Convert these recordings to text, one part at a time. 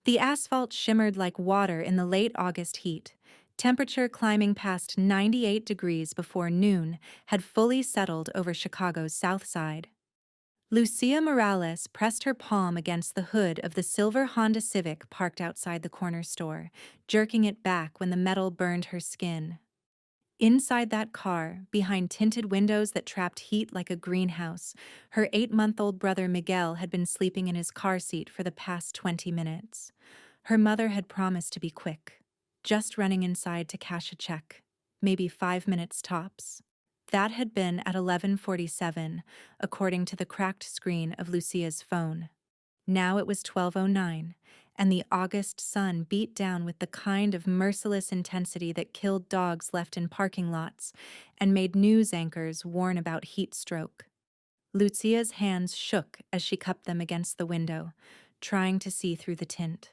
The asphalt shimmered like water in the late August heat. Temperature climbing past 98 degrees before noon had fully settled over Chicago's south side. Lucia Morales pressed her palm against the hood of the silver Honda Civic parked outside the corner store, jerking it back when the metal burned her skin. Inside that car, behind tinted windows that trapped heat like a greenhouse, her 8-month-old brother Miguel had been sleeping in his car seat for the past 20 minutes. Her mother had promised to be quick, just running inside to cash a check, maybe 5 minutes tops. That had been at 11:47, according to the cracked screen of Lucia's phone. Now it was 12:09, and the August sun beat down with the kind of merciless intensity that killed dogs left in parking lots and made news anchors warn about heat stroke. Lucia's hands shook as she cupped them against the window, trying to see through the tint.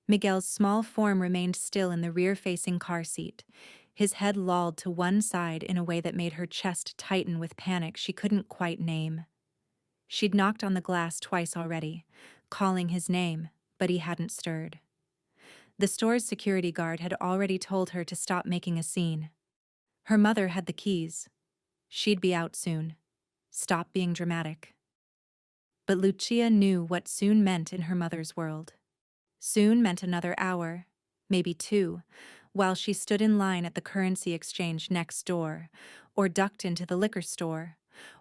Miguel's small form remained still in the rear-facing car seat, his head lolled to one side in a way that made her chest tighten with panic she couldn't quite name. She'd knocked on the glass twice already, calling his name, but he hadn't stirred. The store's security guard had already told her to stop making a scene. Her mother had the keys. She'd be out soon. Stop being dramatic. But Lucia knew what soon meant in her mother's world. Soon meant another hour, maybe 2, while she stood in line at the currency exchange next door, or ducked into the liquor store,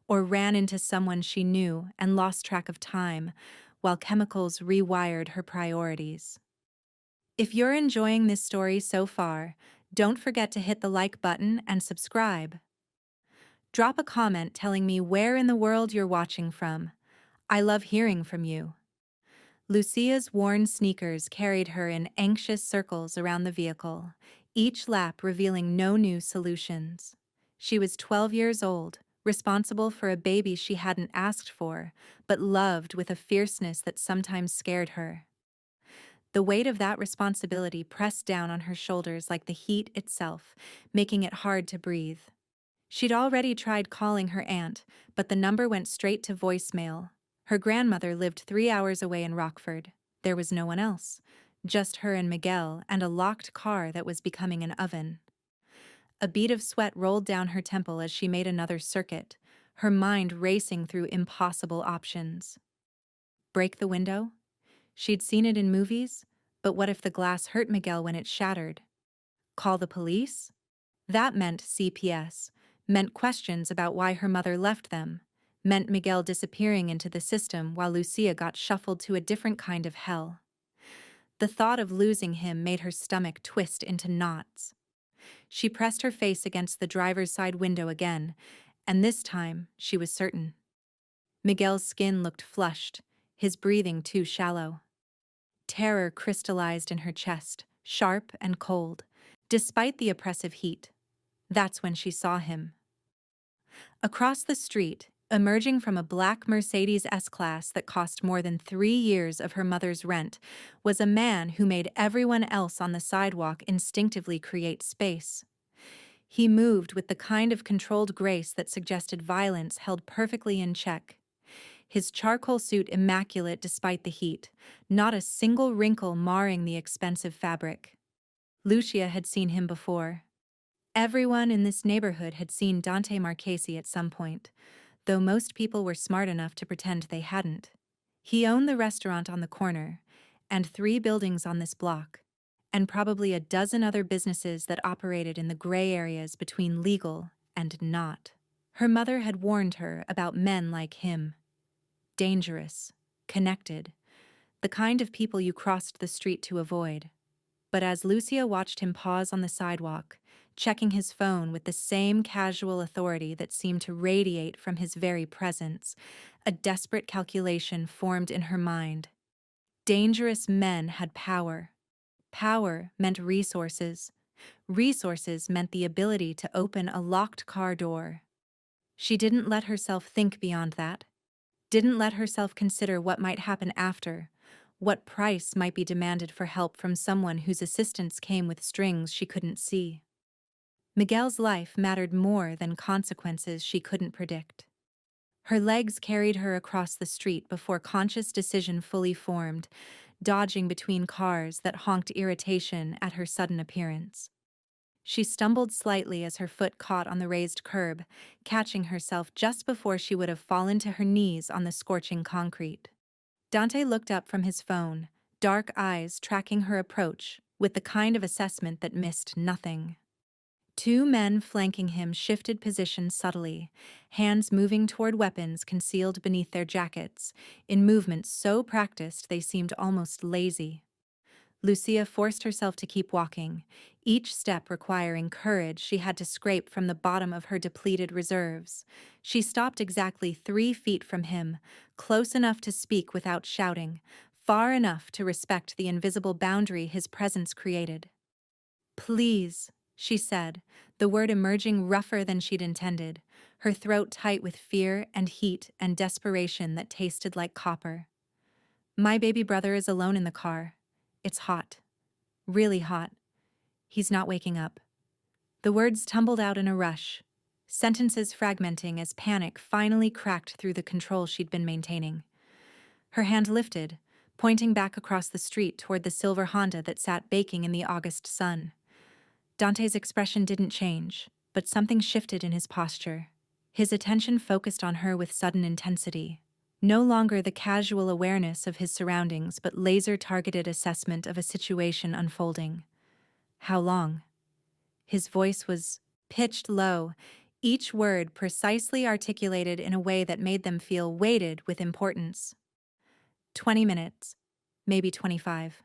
or ran into someone she knew and lost track of time, while chemicals rewired her priorities. If you're enjoying this story so far, don't forget to hit the like button and subscribe. Drop a comment telling me where in the world you're watching from. I love hearing from you. Lucia's worn sneakers carried her in anxious circles around the vehicle, each lap revealing no new solutions. She was 12 years old, responsible for a baby she hadn't asked for, but loved with a fierceness that sometimes scared her. The weight of that responsibility pressed down on her shoulders like the heat itself, making it hard to breathe. She'd already tried calling her aunt, but the number went straight to voicemail. Her grandmother lived 3 hours away in Rockford. There was no one else, just her and Miguel and a locked car that was becoming an oven. A bead of sweat rolled down her temple as she made another circuit, her mind racing through impossible options. Break the window? She'd seen it in movies, but what if the glass hurt Miguel when it shattered? Call the police? That meant CPS, meant questions about why her mother left them, meant Miguel disappearing into the system while Lucia got shuffled to a different kind of hell. The thought of losing him made her stomach twist into knots. She pressed her face against the driver's side window again, and this time she was certain. Miguel's skin looked flushed, his breathing too shallow. Terror crystallized in her chest, sharp and cold, despite the oppressive heat. That's when she saw him. Across the street, emerging from a black Mercedes S-Class that cost more than 3 years of her mother's rent, was a man who made everyone else on the sidewalk instinctively create space. He moved with the kind of controlled grace that suggested violence held perfectly in check. His charcoal suit immaculate despite the heat, not a single wrinkle marring the expensive fabric. Lucia had seen him before. Everyone in this neighborhood had seen Dante Marchesi at some point, though most people were smart enough to pretend they hadn't. He owned the restaurant on the corner, and 3 buildings on this block, and probably a dozen other businesses that operated in the gray areas between legal and not. Her mother had warned her about men like him. Dangerous, connected, the kind of people you crossed the street to avoid. But as Lucia watched him pause on the sidewalk, checking his phone with the same casual authority that seemed to radiate from his very presence, a desperate calculation formed in her mind. Dangerous men had power. Power meant resources. Resources meant the ability to open a locked car door. She didn't let herself think beyond that. Didn't let herself consider what might happen after, what price might be demanded for help from someone whose assistance came with strings she couldn't see. Miguel's life mattered more than consequences she couldn't predict. Her legs carried her across the street before conscious decision fully formed, dodging between cars that honked irritation at her sudden appearance. She stumbled slightly as her foot caught on the raised curb, catching herself just before she would have fallen to her knees on the scorching concrete. Dante looked up from his phone, dark eyes tracking her approach, with the kind of assessment that missed nothing. Two men flanking him shifted position subtly, hands moving toward weapons concealed beneath their jackets, in movements so practiced they seemed almost lazy. Lucia forced herself to keep walking, each step requiring courage she had to scrape from the bottom of her depleted reserves. She stopped exactly 3 feet from him, close enough to speak without shouting, far enough to respect the invisible boundary his presence created. "Please," she said, the word emerging rougher than she'd intended, her throat tight with fear and heat and desperation that tasted like copper. "My baby brother is alone in the car. It's hot. Really hot. He's not waking up." The words tumbled out in a rush, sentences fragmenting as panic finally cracked through the control she'd been maintaining. Her hand lifted, pointing back across the street toward the silver Honda that sat baking in the August sun. Dante's expression didn't change, but something shifted in his posture. His attention focused on her with sudden intensity. No longer the casual awareness of his surroundings, but laser-targeted assessment of a situation unfolding. "How long?" His voice was pitched low, each word precisely articulated in a way that made them feel weighted with importance. 20 minutes, maybe 25.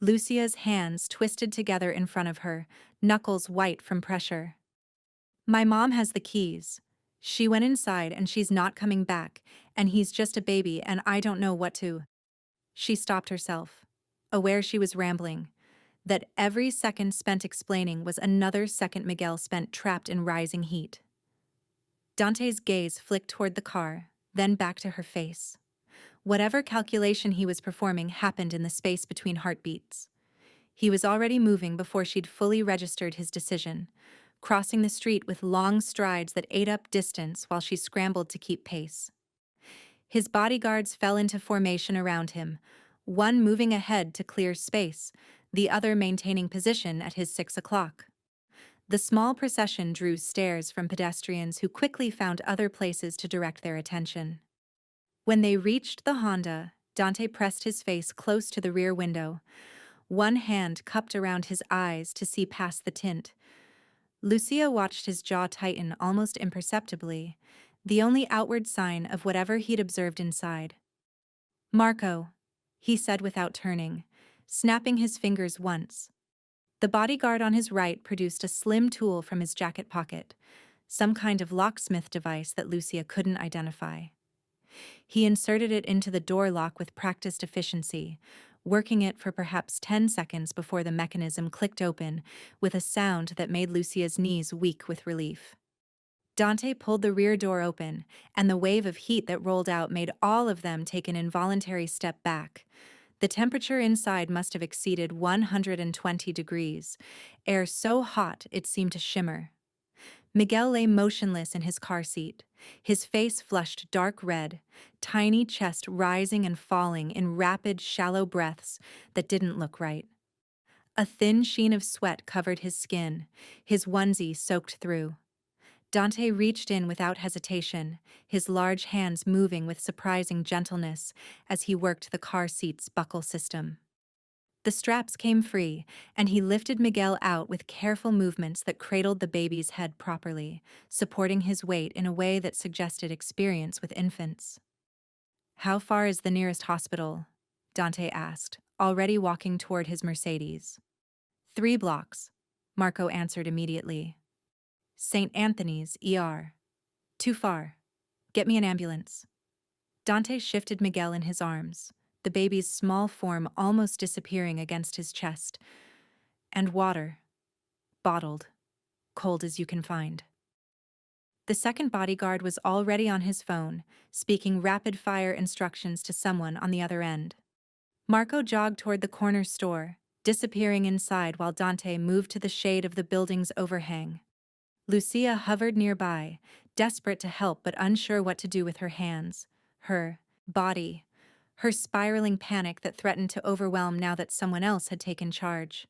Lucia's hands twisted together in front of her, knuckles white from pressure. "My mom has the keys. She went inside and she's not coming back, and he's just a baby and I don't know what to." She stopped herself, aware she was rambling, that every second spent explaining was another second Miguel spent trapped in rising heat. Dante's gaze flicked toward the car, then back to her face. Whatever calculation he was performing happened in the space between heartbeats. He was already moving before she'd fully registered his decision, crossing the street with long strides that ate up distance while she scrambled to keep pace. His bodyguards fell into formation around him, one moving ahead to clear space, the other maintaining position at his 6 o'clock. The small procession drew stares from pedestrians who quickly found other places to direct their attention. When they reached the Honda, Dante pressed his face close to the rear window, one hand cupped around his eyes to see past the tint. Lucia watched his jaw tighten almost imperceptibly, the only outward sign of whatever he'd observed inside. "Marco," he said without turning, snapping his fingers once. The bodyguard on his right produced a slim tool from his jacket pocket, some kind of locksmith device that Lucia couldn't identify. He inserted it into the door lock with practiced efficiency, working it for perhaps 10 seconds before the mechanism clicked open with a sound that made Lucia's knees weak with relief. Dante pulled the rear door open, and the wave of heat that rolled out made all of them take an involuntary step back. The temperature inside must have exceeded 120 degrees, air so hot it seemed to shimmer. Miguel lay motionless in his car seat, his face flushed dark red, tiny chest rising and falling in rapid, shallow breaths that didn't look right. A thin sheen of sweat covered his skin, his onesie soaked through. Dante reached in without hesitation, his large hands moving with surprising gentleness as he worked the car seat's buckle system. The straps came free, and he lifted Miguel out with careful movements that cradled the baby's head properly, supporting his weight in a way that suggested experience with infants. "How far is the nearest hospital?" Dante asked, already walking toward his Mercedes. 3 blocks, Marco answered immediately. "St. Anthony's, ER. Too far. Get me an ambulance." Dante shifted Miguel in his arms, the baby's small form almost disappearing against his chest. "And water. Bottled. Cold as you can find." The second bodyguard was already on his phone, speaking rapid-fire instructions to someone on the other end. Marco jogged toward the corner store, disappearing inside while Dante moved to the shade of the building's overhang. Lucia hovered nearby, desperate to help but unsure what to do with her hands, her body, her spiraling panic that threatened to overwhelm now that someone else had taken charge.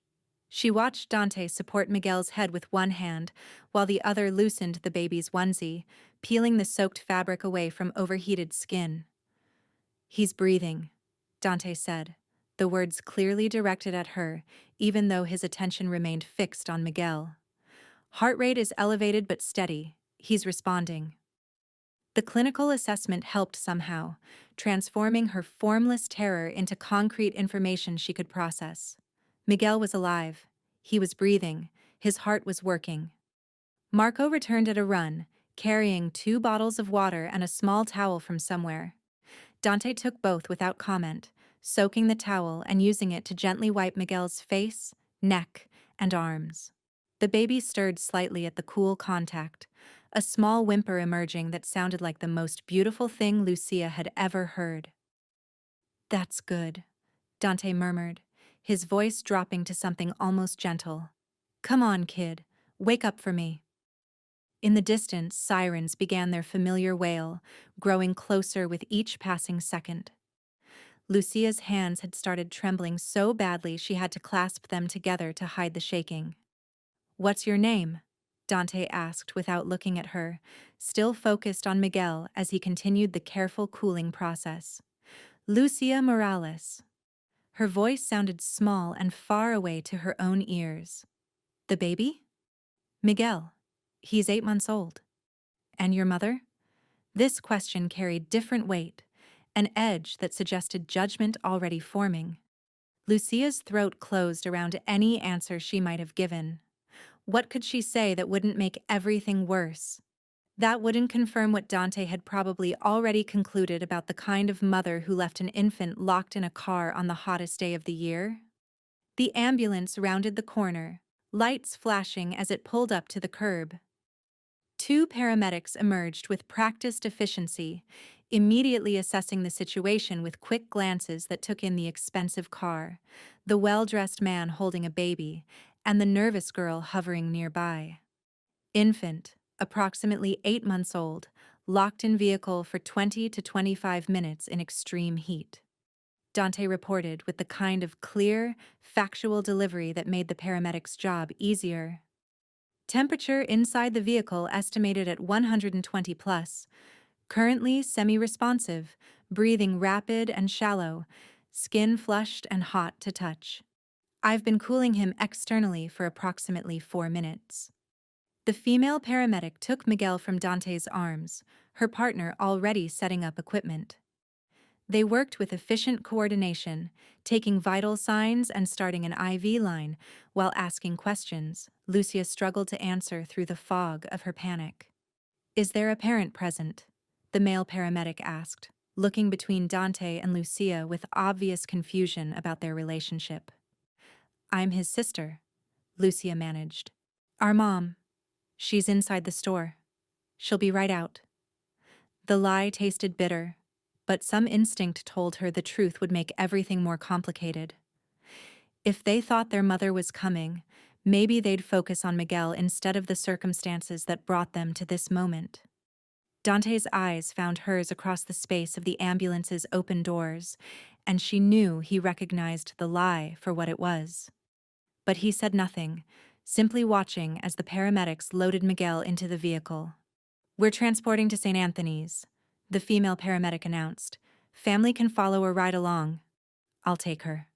She watched Dante support Miguel's head with one hand, while the other loosened the baby's onesie, peeling the soaked fabric away from overheated skin. "He's breathing," Dante said, the words clearly directed at her, even though his attention remained fixed on Miguel. "Heart rate is elevated but steady. He's responding." The clinical assessment helped somehow, transforming her formless terror into concrete information she could process. Miguel was alive. He was breathing. His heart was working. Marco returned at a run, carrying 2 bottles of water and a small towel from somewhere. Dante took both without comment, soaking the towel and using it to gently wipe Miguel's face, neck, and arms. The baby stirred slightly at the cool contact, a small whimper emerging that sounded like the most beautiful thing Lucia had ever heard. "That's good," Dante murmured, his voice dropping to something almost gentle. "Come on, kid, wake up for me." In the distance, sirens began their familiar wail, growing closer with each passing second. Lucia's hands had started trembling so badly she had to clasp them together to hide the shaking. "What's your name?" Dante asked without looking at her, still focused on Miguel as he continued the careful cooling process. "Lucia Morales." Her voice sounded small and far away to her own ears. "The baby?" "Miguel. He's 8 months old." "And your mother?" This question carried different weight, an edge that suggested judgment already forming. Lucia's throat closed around any answer she might have given. What could she say that wouldn't make everything worse? That wouldn't confirm what Dante had probably already concluded about the kind of mother who left an infant locked in a car on the hottest day of the year. The ambulance rounded the corner, lights flashing as it pulled up to the curb. 2 paramedics emerged with practiced efficiency, immediately assessing the situation with quick glances that took in the expensive car, the well-dressed man holding a baby, and the nervous girl hovering nearby. Infant, approximately 8 months old, locked in vehicle for 20 to 25 minutes in extreme heat. Dante reported with the kind of clear, factual delivery that made the paramedics' job easier. Temperature inside the vehicle estimated at 120 plus. Currently semi-responsive, breathing rapid and shallow, skin flushed and hot to touch. I've been cooling him externally for approximately 4 minutes. The female paramedic took Miguel from Dante's arms, her partner already setting up equipment. They worked with efficient coordination, taking vital signs and starting an IV line while asking questions Lucia struggled to answer through the fog of her panic. "Is there a parent present?" the male paramedic asked, looking between Dante and Lucia with obvious confusion about their relationship. "I'm his sister," Lucia managed. "Our mom. She's inside the store. She'll be right out." The lie tasted bitter, but some instinct told her the truth would make everything more complicated. If they thought their mother was coming, maybe they'd focus on Miguel instead of the circumstances that brought them to this moment. Dante's eyes found hers across the space of the ambulance's open doors, and she knew he recognized the lie for what it was. But he said nothing, simply watching as the paramedics loaded Miguel into the vehicle. "We're transporting to St. Anthony's," the female paramedic announced. "Family can follow or ride along." "I'll take her,"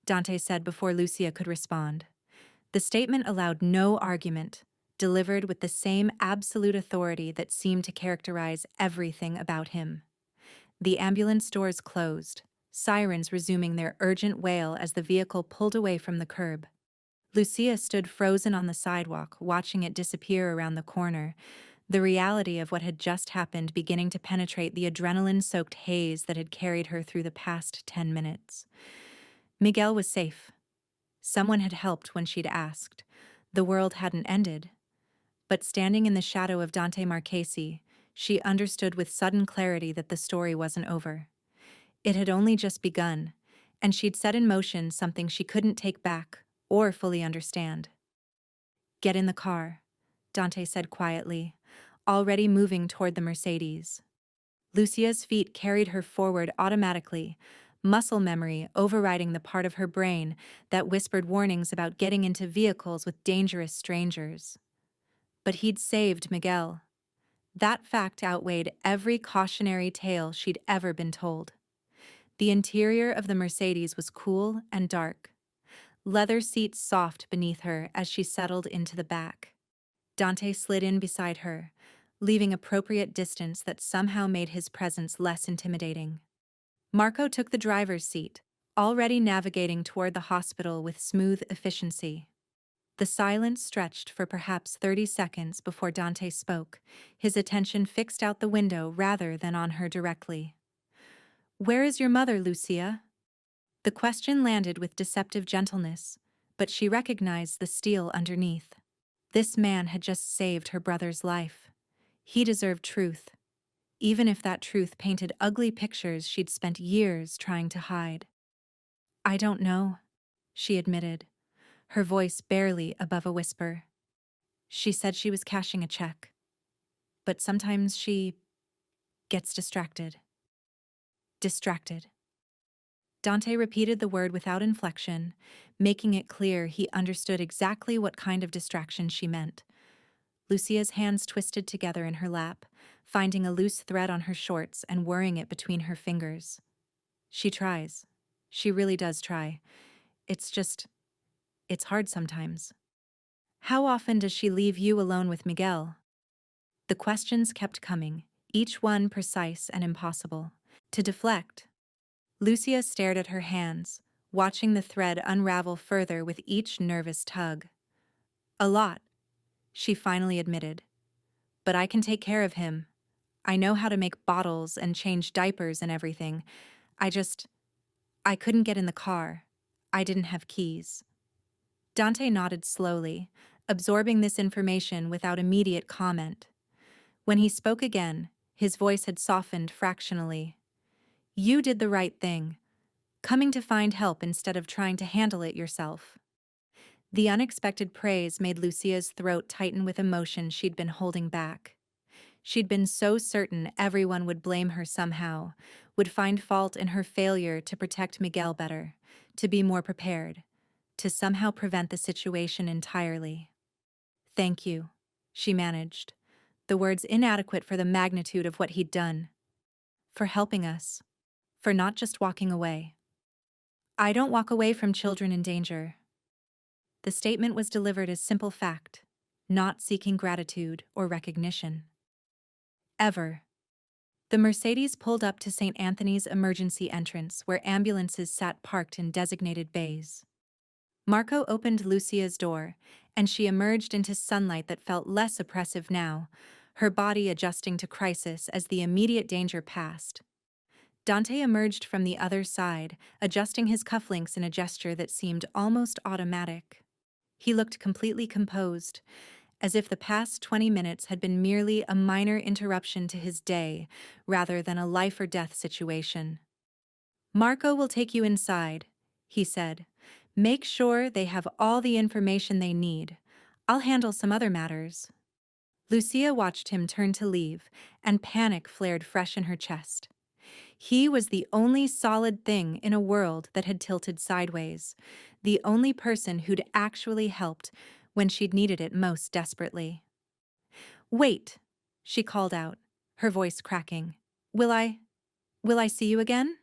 Dante said before Lucia could respond. The statement allowed no argument, delivered with the same absolute authority that seemed to characterize everything about him. The ambulance doors closed, sirens resuming their urgent wail as the vehicle pulled away from the curb. Lucia stood frozen on the sidewalk, watching it disappear around the corner, the reality of what had just happened beginning to penetrate the adrenaline-soaked haze that had carried her through the past 10 minutes. Miguel was safe. Someone had helped when she'd asked. The world hadn't ended. But standing in the shadow of Dante Marchesi, she understood with sudden clarity that the story wasn't over. It had only just begun, and she'd set in motion something she couldn't take back or fully understand. "Get in the car," Dante said quietly, already moving toward the Mercedes. Lucia's feet carried her forward automatically, muscle memory overriding the part of her brain that whispered warnings about getting into vehicles with dangerous strangers. But he'd saved Miguel. That fact outweighed every cautionary tale she'd ever been told. The interior of the Mercedes was cool and dark, leather seats soft beneath her as she settled into the back. Dante slid in beside her, leaving appropriate distance that somehow made his presence less intimidating. Marco took the driver's seat, already navigating toward the hospital with smooth efficiency. The silence stretched for perhaps 30 seconds before Dante spoke, his attention fixed out the window rather than on her directly. "Where is your mother, Lucia?" The question landed with deceptive gentleness, but she recognized the steel underneath. This man had just saved her brother's life. He deserved truth, even if that truth painted ugly pictures she'd spent years trying to hide. "I don't know," she admitted, her voice barely above a whisper. "She said she was cashing a check, but sometimes she gets distracted." Distracted. Dante repeated the word without inflection, making it clear he understood exactly what kind of distraction she meant. Lucia's hands twisted together in her lap, finding a loose thread on her shorts and whirring it between her fingers. She tries. She really does try. It's hard sometimes. "How often does she leave you alone with Miguel?" The questions kept coming, each one precise and impossible. To deflect, Lucia stared at her hands, watching the thread unravel further with each nervous tug. "A lot," she finally admitted. "But I can take care of him. I know how to make bottles and change diapers and everything. I couldn't get in the car. I didn't have keys." Dante nodded slowly, absorbing this information without immediate comment. When he spoke again, his voice had softened fractionally. "You did the right thing, coming to find help instead of trying to handle it yourself." The unexpected praise made Lucia's throat tighten with emotion she'd been holding back. She'd been so certain everyone would blame her somehow, would find fault in her failure to protect Miguel better, to be more prepared, to somehow prevent the situation entirely. "Thank you," she managed, the words inadequate for the magnitude of what he'd done. "For helping us. For not just walking away." "I don't walk away from children in danger." The statement was delivered as simple fact, not seeking gratitude or recognition. Ever. The Mercedes pulled up to St. Anthony's emergency entrance where ambulances sat parked in designated bays. Marco opened Lucia's door, and she emerged into sunlight that felt less oppressive now, her body adjusting to crisis as the immediate danger passed. Dante emerged from the other side, adjusting his cufflinks in a gesture that seemed almost automatic. He looked completely composed, as if the past 20 minutes had been merely a minor interruption to his day, rather than a life-or-death situation. "Marco will take you inside," he said. "Make sure they have all the information they need. I'll handle some other matters." Lucia watched him turn to leave, and panic flared fresh in her chest. He was the only solid thing in a world that had tilted sideways, the only person who'd actually helped when she'd needed it most desperately. "Wait," she called out, her voice cracking. Will I see you again?"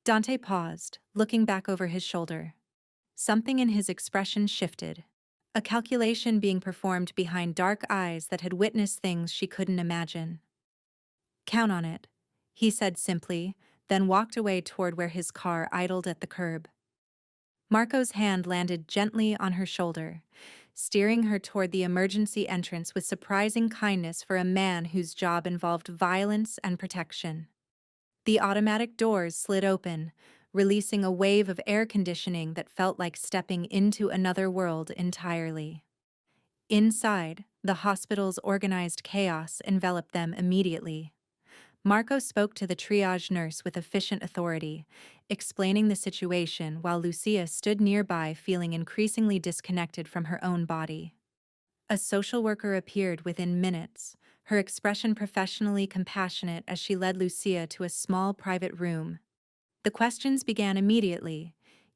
Dante paused, looking back over his shoulder. Something in his expression shifted, a calculation being performed behind dark eyes that had witnessed things she couldn't imagine. "Count on it," he said simply, then walked away toward where his car idled at the curb. Marco's hand landed gently on her shoulder, steering her toward the emergency entrance with surprising kindness for a man whose job involved violence and protection. The automatic doors slid open, releasing a wave of air conditioning that felt like stepping into another world entirely. Inside, the hospital's organized chaos enveloped them immediately. Marco spoke to the triage nurse with efficient authority, explaining the situation while Lucia stood nearby feeling increasingly disconnected from her own body. A social worker appeared within minutes, her expression professionally compassionate as she led Lucia to a small private room. The questions began immediately,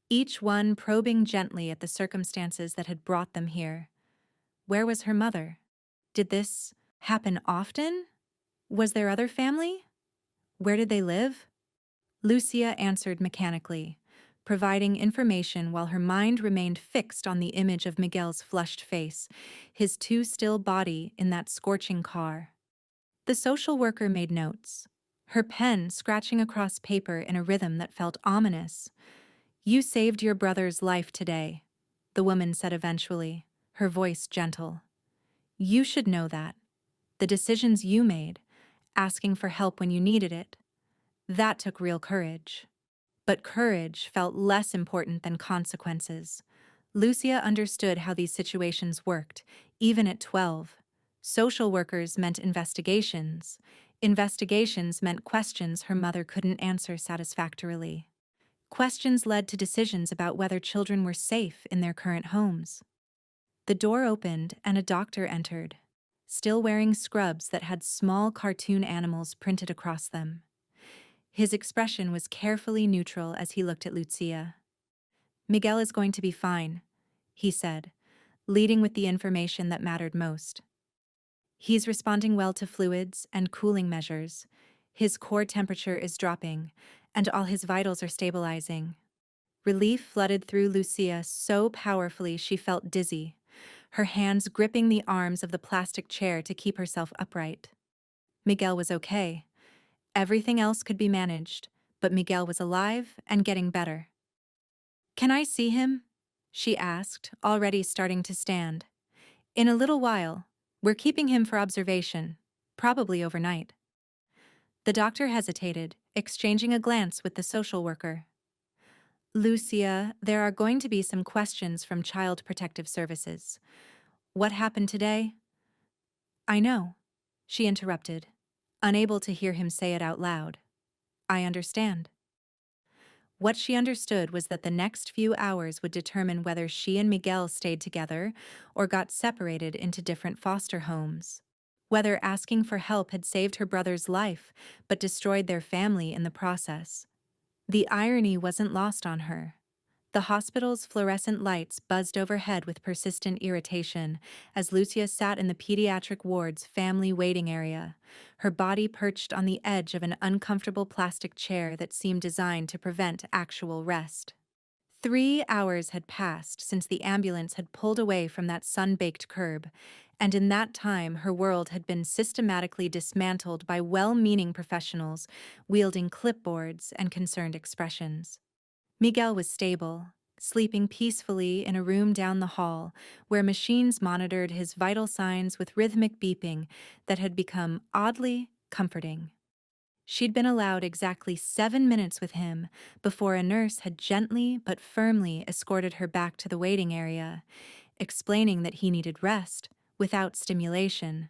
each one probing gently at the circumstances that had brought them here. Where was her mother? Did this happen often? Was there other family? Where did they live? Lucia answered mechanically, providing information while her mind remained fixed on the image of Miguel's flushed face, his too still body in that scorching car. The social worker made notes, her pen scratching across paper in a rhythm that felt ominous. "You saved your brother's life today," the woman said eventually, her voice gentle. "You should know that. The decisions you made, asking for help when you needed it, that took real courage." But courage felt less important than consequences. Lucia understood how these situations worked, even at 12. Social workers meant investigations. Investigations meant questions her mother couldn't answer satisfactorily. Questions led to decisions about whether children were safe in their current homes. The door opened and a doctor entered, still wearing scrubs that had small cartoon animals printed across them. His expression was carefully neutral as he looked at Lucia. "Miguel is going to be fine," he said, leading with the information that mattered most. "He's responding well to fluids and cooling measures. His core temperature is dropping, and all his vitals are stabilizing." Relief flooded through Lucia so powerfully she felt dizzy, her hands gripping the arms of the plastic chair to keep herself upright. Miguel was okay. Everything else could be managed, but Miguel was alive and getting better. "Can I see him?" she asked, already starting to stand. "In a little while. We're keeping him for observation, probably overnight." The doctor hesitated, exchanging a glance with the social worker. "Lucia, there are going to be some questions from Child Protective Services. What happened today?" "I know," she interrupted, unable to hear him say it out loud. "I understand." What she understood was that the next few hours would determine whether she and Miguel stayed together or got separated into different foster homes. Whether asking for help had saved her brother's life but destroyed their family in the process. The irony wasn't lost on her. The hospital's fluorescent lights buzzed overhead with persistent irritation as Lucia sat in the pediatric ward's family waiting area, her body perched on the edge of an uncomfortable plastic chair that seemed designed to prevent actual rest. 3 hours had passed since the ambulance had pulled away from that sun-baked curb, and in that time her world had been systematically dismantled by well-meaning professionals wielding clipboards and concerned expressions. Miguel was stable, sleeping peacefully in a room down the hall where machines monitored his vital signs with rhythmic beeping that had become oddly comforting. She'd been allowed exactly 7 minutes with him before a nurse had gently but firmly escorted her back to the waiting area, explaining that he needed rest without stimulation.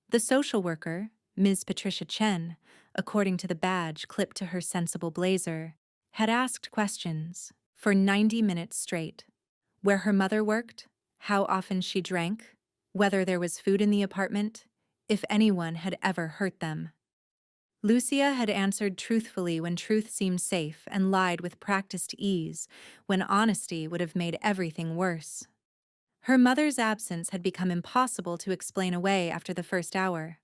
The social worker, Ms. Patricia Chen, according to the badge clipped to her sensible blazer, had asked questions for 90 minutes straight. Where her mother worked, how often she drank, whether there was food in the apartment, if anyone had ever hurt them. Lucia had answered truthfully when truth seemed safe and lied with practiced ease when honesty would have made everything worse. Her mother's absence had become impossible to explain away after the first hour.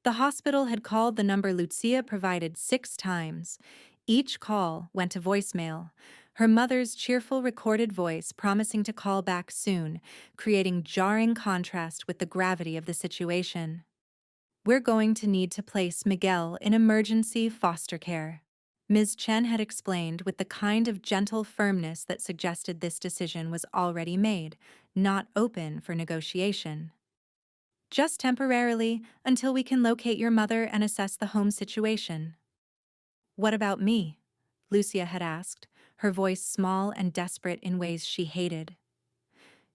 The hospital had called the number Lucia provided 6 times. Each call went to voicemail, her mother's cheerful recorded voice promising to call back soon, creating jarring contrast with the gravity of the situation. "We're going to need to place Miguel in emergency foster care," Ms. Chen had explained with the kind of gentle firmness that suggested this decision was already made, not open for negotiation. "Just temporarily, until we can locate your mother and assess the home situation." "What about me?" Lucia had asked, her voice small and desperate in ways she hated.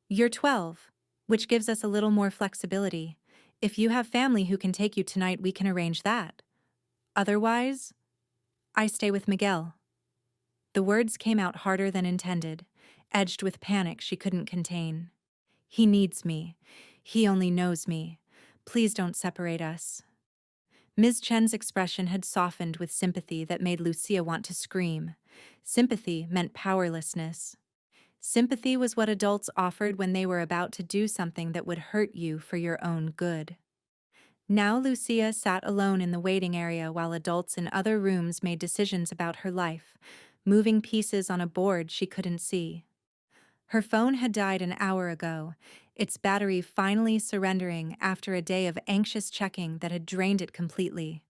"You're 12, which gives us a little more flexibility. If you have family who can take you tonight, we can arrange that. Otherwise, I stay with Miguel." The words came out harder than intended, edged with panic she couldn't contain. "He needs me. He only knows me. Please don't separate us. Ms. Chen's expression had softened with sympathy that made Lucia want to scream. Sympathy meant powerlessness. Sympathy was what adults offered when they were about to do something that would hurt you for your own good. Now Lucia sat alone in the waiting area while adults in other rooms made decisions about her life, moving pieces on a board she couldn't see. Her phone had died an hour ago, its battery finally surrendering after a day of anxious checking that had drained it completely.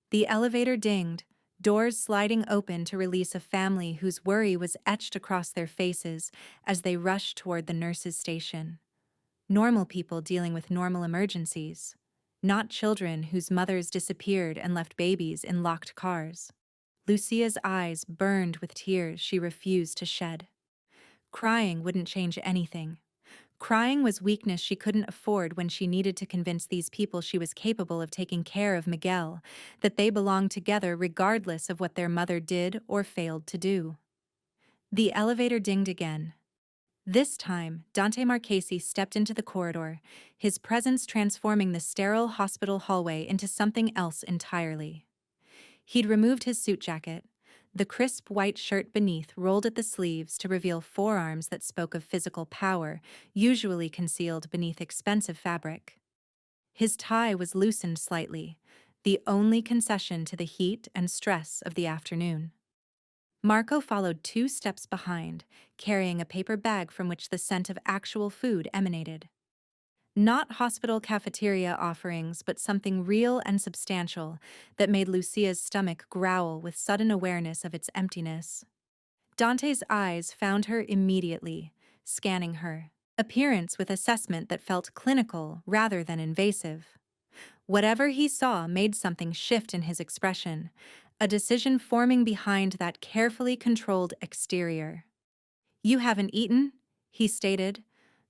The elevator dinged, doors sliding open to release a family whose worry was etched across their faces as they rushed toward the nurse's station. Normal people dealing with normal emergencies, not children whose mothers disappeared and left babies in locked cars. Lucia's eyes burned with tears she refused to shed. Crying wouldn't change anything. Crying was weakness she couldn't afford when she needed to convince these people she was capable of taking care of Miguel, that they belonged together regardless of what their mother did or failed to do. The elevator dinged again. This time, Dante Marchesi stepped into the corridor, his presence transforming the sterile hospital hallway into something else entirely. He'd removed his suit jacket, the crisp white shirt beneath rolled at the sleeves to reveal forearms that spoke of physical power, usually concealed beneath expensive fabric. His tie was loosened slightly, the only concession to the heat and stress of the afternoon. Marco followed 2 steps behind, carrying a paper bag from which the scent of actual food emanated. Not hospital cafeteria offerings, but something real and substantial that made Lucia's stomach growl with sudden awareness of its emptiness. Dante's eyes found her immediately, scanning her appearance with assessment that felt clinical rather than invasive. Whatever he saw made something shift in his expression, a decision forming behind that carefully controlled exterior. "You haven't eaten?" he stated,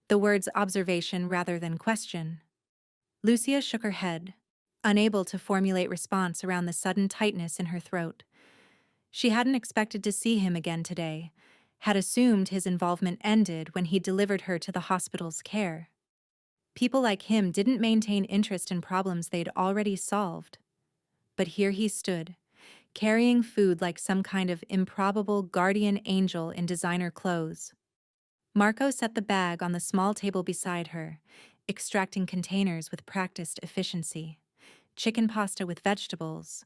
the words observation rather than question. Lucia shook her head, unable to formulate response around the sudden tightness in her throat. She hadn't expected to see him again today, had assumed his involvement ended when he delivered her to the hospital's care. People like him didn't maintain interest in problems they'd already solved. But here he stood, carrying food like some kind of improbable guardian angel in designer clothes. Marco set the bag on the small table beside her, extracting containers with practiced efficiency. Chicken pasta with vegetables,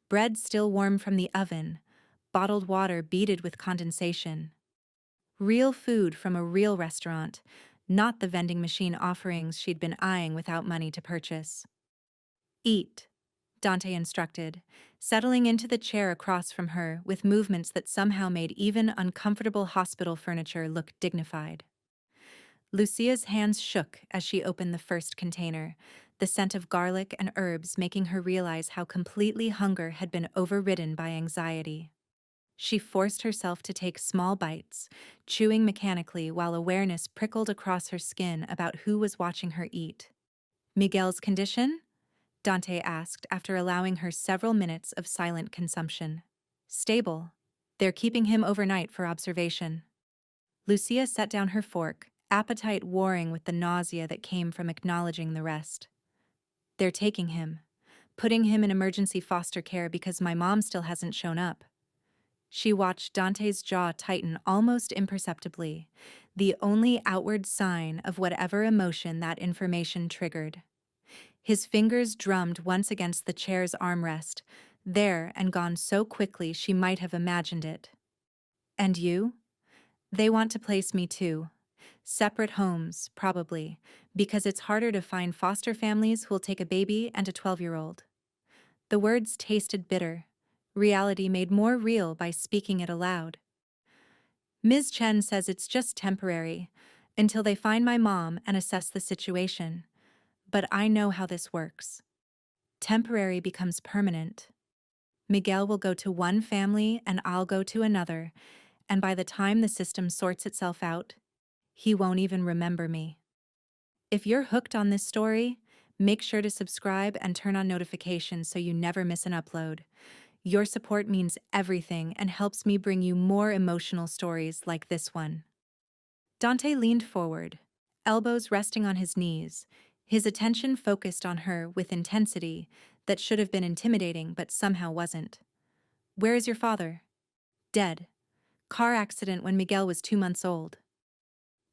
bread still warm from the oven, bottled water beaded with condensation. Real food from a real restaurant, not the vending machine offerings she'd been eyeing without money to purchase. "Eat," Dante instructed, settling into the chair across from her with movements that somehow made even uncomfortable hospital furniture look dignified. Lucia's hands shook as she opened the first container, the scent of garlic and herbs making her realize how completely hunger had been overridden by anxiety. She forced herself to take small bites, chewing mechanically while awareness prickled across her skin about who was watching her eat. "Miguel's condition?" Dante asked after allowing her several minutes of silent consumption. "Stable. They're keeping him overnight for observation." Lucia set down her fork, appetite warring with the nausea that came from acknowledging the rest. "They're taking him, putting him in emergency foster care because my mom still hasn't shown up." She watched Dante's jaw tighten almost imperceptibly, the only outward sign of whatever emotion that information triggered. His fingers drummed once against the chair's armrest, there and gone so quickly she might have imagined it. "And you?" "They want to place me too. Separate homes, probably, because it's harder to find foster families who'll take a baby and a 12-year-old. The words tasted bitter, reality made more real by speaking it aloud. "Ms. Chen says it's just temporary, until they find my mom and assess the situation. But I know how this works. Temporary becomes permanent. Miguel will go to one family and I'll go to another, and by the time the system sorts itself out, he won't even remember me." If you're hooked on this story, make sure to subscribe and turn on notifications so you never miss an upload. Your support means everything and helps me bring you more emotional stories like this one. Dante leaned forward, elbows resting on his knees, His attention focused on her with intensity that should have been intimidating but somehow wasn't. "Where is your father?" "Dead. Car accident when Miguel was 2 months old."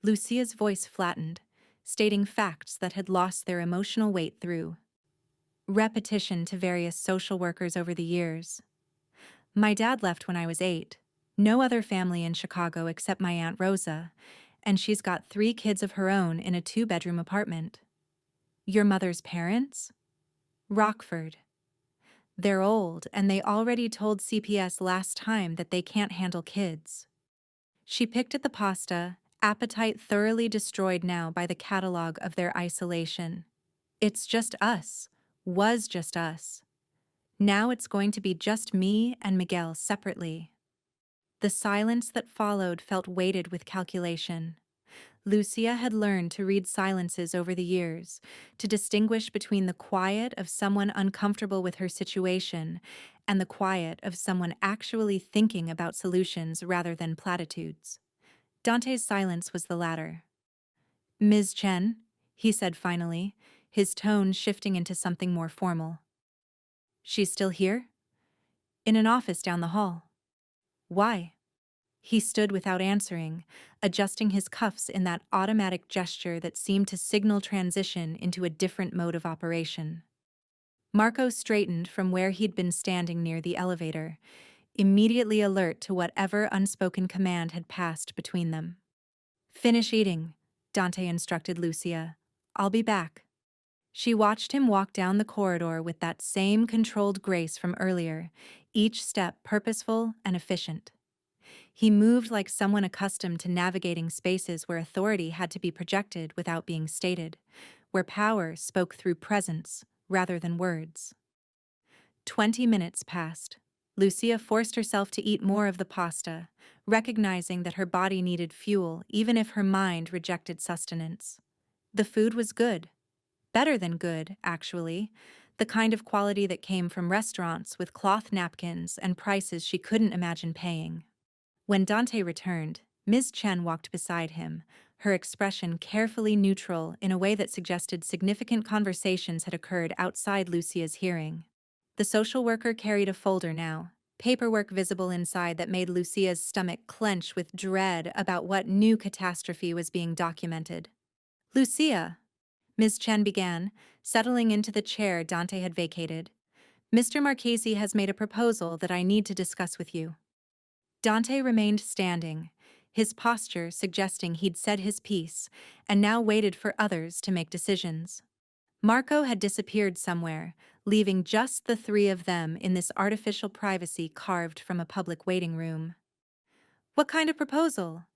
Lucia's voice flattened, stating facts that had lost their emotional weight through repetition to various social workers over the years. "My dad left when I was 8. No other family in Chicago except my Aunt Rosa, and she's got 3 kids of her own in a 2-bedroom apartment." "Your mother's parents?" "Rockford. They're old, and they already told CPS last time that they can't handle kids." She picked at the pasta, appetite thoroughly destroyed now by the catalog of their isolation. "It's just us. Was just us. Now it's going to be just me and Miguel separately." The silence that followed felt weighted with calculation. Lucia had learned to read silences over the years, to distinguish between the quiet of someone uncomfortable with her situation and the quiet of someone actually thinking about solutions rather than platitudes. Dante's silence was the latter. "Ms. Chen," he said finally, his tone shifting into something more formal. "She's still here?" "In an office down the hall." "Why?" He stood without answering, adjusting his cuffs in that automatic gesture that seemed to signal transition into a different mode of operation. Marco straightened from where he'd been standing near the elevator, immediately alert to whatever unspoken command had passed between them. "Finish eating," Dante instructed Lucia. "I'll be back." She watched him walk down the corridor with that same controlled grace from earlier, each step purposeful and efficient. He moved like someone accustomed to navigating spaces where authority had to be projected without being stated, where power spoke through presence rather than words. 20 minutes passed. Lucia forced herself to eat more of the pasta, recognizing that her body needed fuel even if her mind rejected sustenance. The food was good. Better than good, actually. The kind of quality that came from restaurants with cloth napkins and prices she couldn't imagine paying. When Dante returned, Ms. Chen walked beside him, her expression carefully neutral in a way that suggested significant conversations had occurred outside Lucia's hearing. The social worker carried a folder now, paperwork visible inside that made Lucia's stomach clench with dread about what new catastrophe was being documented. "Lucia," Ms. Chen began, settling into the chair Dante had vacated. "Mr. Marchesi has made a proposal that I need to discuss with you." Dante remained standing, his posture suggesting he'd said his piece and now waited for others to make decisions. Marco had disappeared somewhere, leaving just the 3 of them in this artificial privacy carved from a public waiting room. "What kind of proposal?"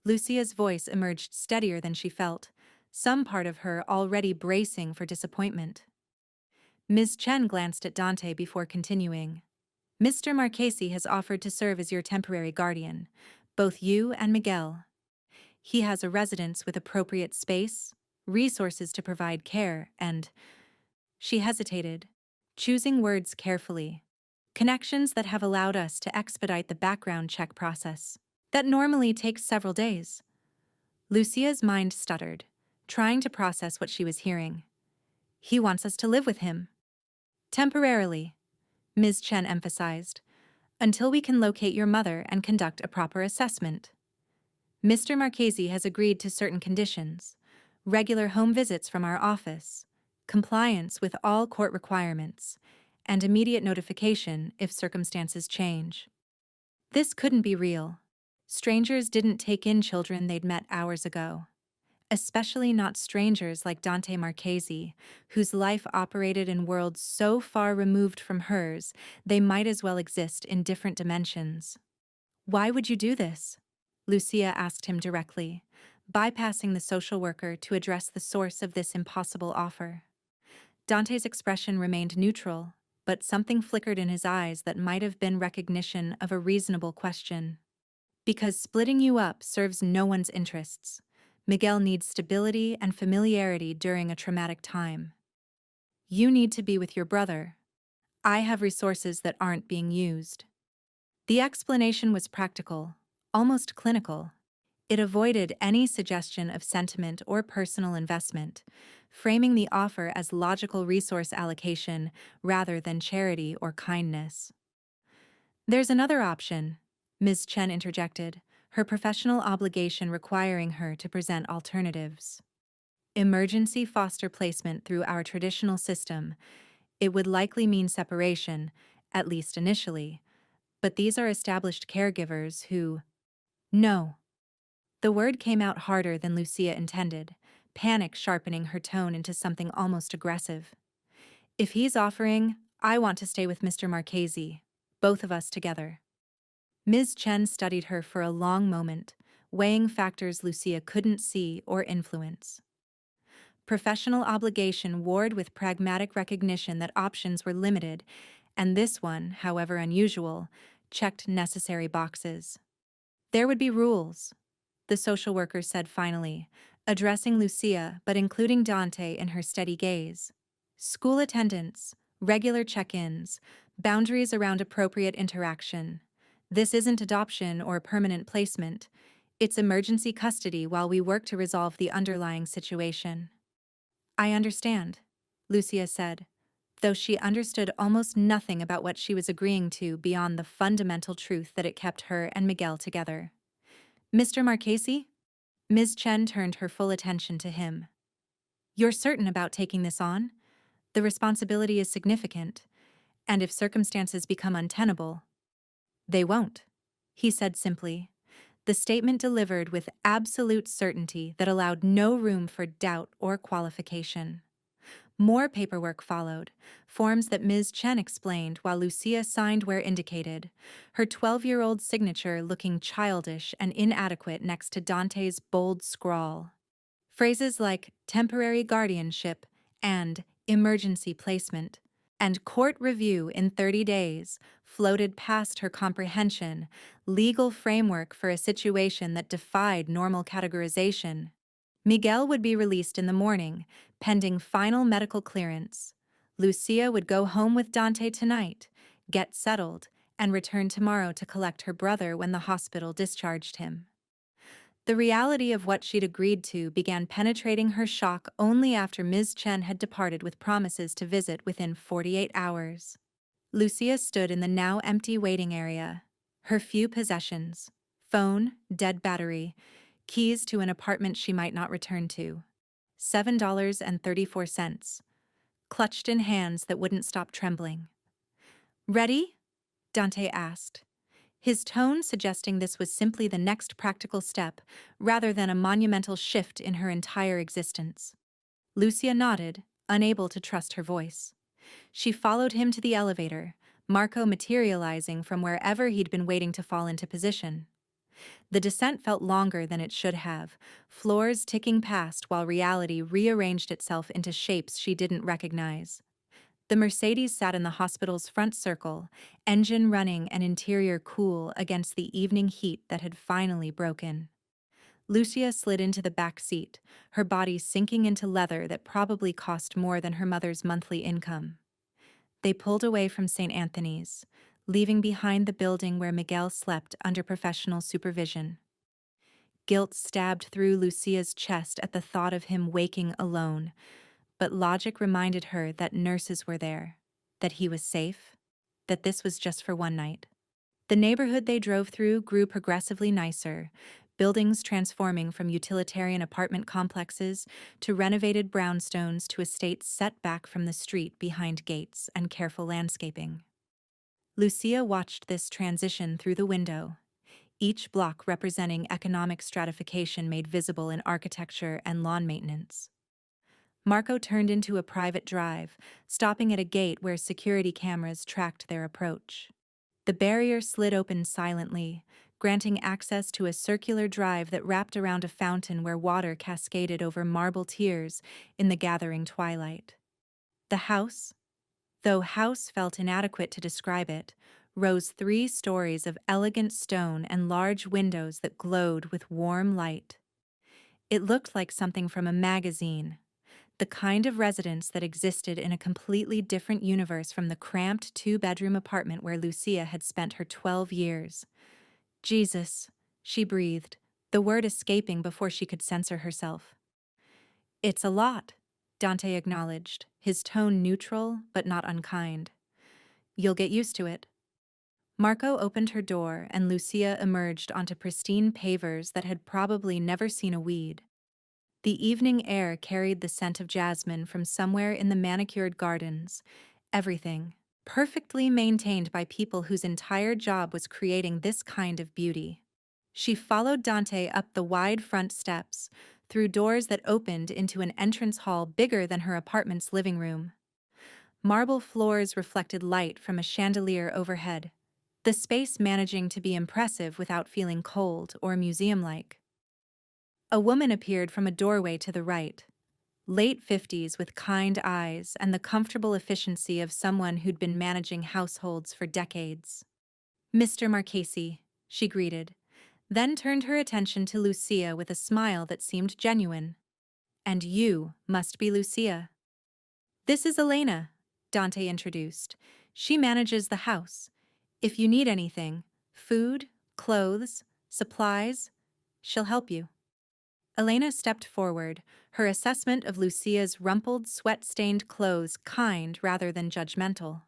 Lucia's voice emerged steadier than she felt, some part of her already bracing for disappointment. Ms. Chen glanced at Dante before continuing. "Mr. Marchesi has offered to serve as your temporary guardian, both you and Miguel. He has a residence with appropriate space, resources to provide care, and—" She hesitated, choosing words carefully. "Connections that have allowed us to expedite the background check process. That normally takes several days." Lucia's mind stuttered, trying to process what she was hearing. "He wants us to live with him." "Temporarily," Ms. Chen emphasized, "until we can locate your mother and conduct a proper assessment. Mr. Marchesi has agreed to certain conditions: regular home visits from our office, compliance with all court requirements, and immediate notification if circumstances change." This couldn't be real. Strangers didn't take in children they'd met hours ago. Especially not strangers like Dante Marchesi, whose life operated in worlds so far removed from hers they might as well exist in different dimensions. "Why would you do this?" Lucia asked him directly, bypassing the social worker to address the source of this impossible offer. Dante's expression remained neutral, but something flickered in his eyes that might have been recognition of a reasonable question. "Because splitting you up serves no one's interests. Miguel needs stability and familiarity during a traumatic time. You need to be with your brother. I have resources that aren't being used." The explanation was practical, almost clinical. It avoided any suggestion of sentiment or personal investment, framing the offer as logical resource allocation rather than charity or kindness. "There's another option," Ms. Chen interjected, her professional obligation requiring her to present alternatives. "Emergency foster placement through our traditional system. It would likely mean separation, at least initially, but these are established caregivers who—" "No." The word came out harder than Lucia intended, panic sharpening her tone into something almost aggressive. "If he's offering, I want to stay with Mr. Marchesi, both of us together." Ms. Chen studied her for a long moment, weighing factors Lucia couldn't see or influence. Professional obligation warred with pragmatic recognition that options were limited, and this one, however unusual, checked necessary boxes. "There would be rules," the social worker said finally, addressing Lucia but including Dante in her steady gaze. "School attendance, regular check-ins, boundaries around appropriate interaction. This isn't adoption or permanent placement. It's emergency custody while we work to resolve the underlying situation." "I understand," Lucia said, though she understood almost nothing about what she was agreeing to beyond the fundamental truth that it kept her and Miguel together. "Mr. Marchesi?" Ms. Chen turned her full attention to him. "You're certain about taking this on? The responsibility is significant, and if circumstances become untenable—" "They won't," he said simply, the statement delivered with absolute certainty that allowed no room for doubt or qualification. More paperwork followed, forms that Ms. Chen explained while Lucia signed where indicated, her 12-year-old signature looking childish and inadequate next to Dante's bold scrawl. Phrases like temporary guardianship and emergency placement and court review in 30 days floated past her comprehension, legal framework for a situation that defied normal categorization. Miguel would be released in the morning, pending final medical clearance. Lucia would go home with Dante tonight, get settled, and return tomorrow to collect her brother when the hospital discharged him. The reality of what she'd agreed to began penetrating her shock only after Ms. Chen had departed with promises to visit within 48 hours. Lucia stood in the now empty waiting area. Her few possessions: phone, dead battery, keys to an apartment she might not return to. $7.34, clutched in hands that wouldn't stop trembling. "Ready?" Dante asked, his tone suggesting this was simply the next practical step rather than a monumental shift in her entire existence. Lucia nodded, unable to trust her voice. She followed him to the elevator, Marco materializing from wherever he'd been waiting to fall into position. The descent felt longer than it should have, floors ticking past while reality rearranged itself into shapes she didn't recognize. The Mercedes sat in the hospital's front circle, engine running and interior cool against the evening heat that had finally broken. Lucia slid into the back seat, her body sinking into leather that probably cost more than her mother's monthly income. They pulled away from St. Anthony's, leaving behind the building where Miguel slept under professional supervision. Guilt stabbed through Lucia's chest at the thought of him waking alone, but logic reminded her that nurses were there, that he was safe, that this was just for one night. The neighborhood they drove through grew progressively nicer, buildings transforming from utilitarian apartment complexes to renovated brownstones to estates set back from the street behind gates and careful landscaping. Lucia watched this transition through the window, each block representing economic stratification made visible in architecture and lawn maintenance. Marco turned into a private drive, stopping at a gate where security cameras tracked their approach. The barrier slid open silently, granting access to a circular drive that wrapped around a fountain where water cascaded over marble tiers in the gathering twilight. The house, though house felt inadequate to describe it, rose 3 stories of elegant stone and large windows that glowed with warm light. It looked like something from a magazine, the kind of residence that existed in a completely different universe from the cramped 2-bedroom apartment where Lucia had spent her 12 years. "Jesus," she breathed, the word escaping before she could censor herself. It's a lot, Dante acknowledged, his tone neutral but not unkind. You'll get used to it. Marco opened her door and Lucia emerged onto pristine pavers that had probably never seen a weed. The evening air carried the scent of jasmine from somewhere in the manicured gardens. Everything, perfectly maintained by people whose entire job was creating this kind of beauty. She followed Dante up the wide front steps, through doors that opened into an entrance hall bigger than her apartment's living room. Marble floors reflected light from a chandelier overhead, the space managing to be impressive without feeling cold or museum-like. A woman appeared from a doorway to the right, late 50s with kind eyes and the comfortable efficiency of someone who'd been managing households for decades. Mr. Marchesi, she greeted, then turned her attention to Lucia with a smile that seemed genuine. And you must be Lucia. This is Elena, Dante introduced. She manages the house. If you need anything, food, clothes, supplies, she'll help you. Elena stepped forward, her assessment of Lucia's rumpled, sweat-stained clothes kind rather than judgmental.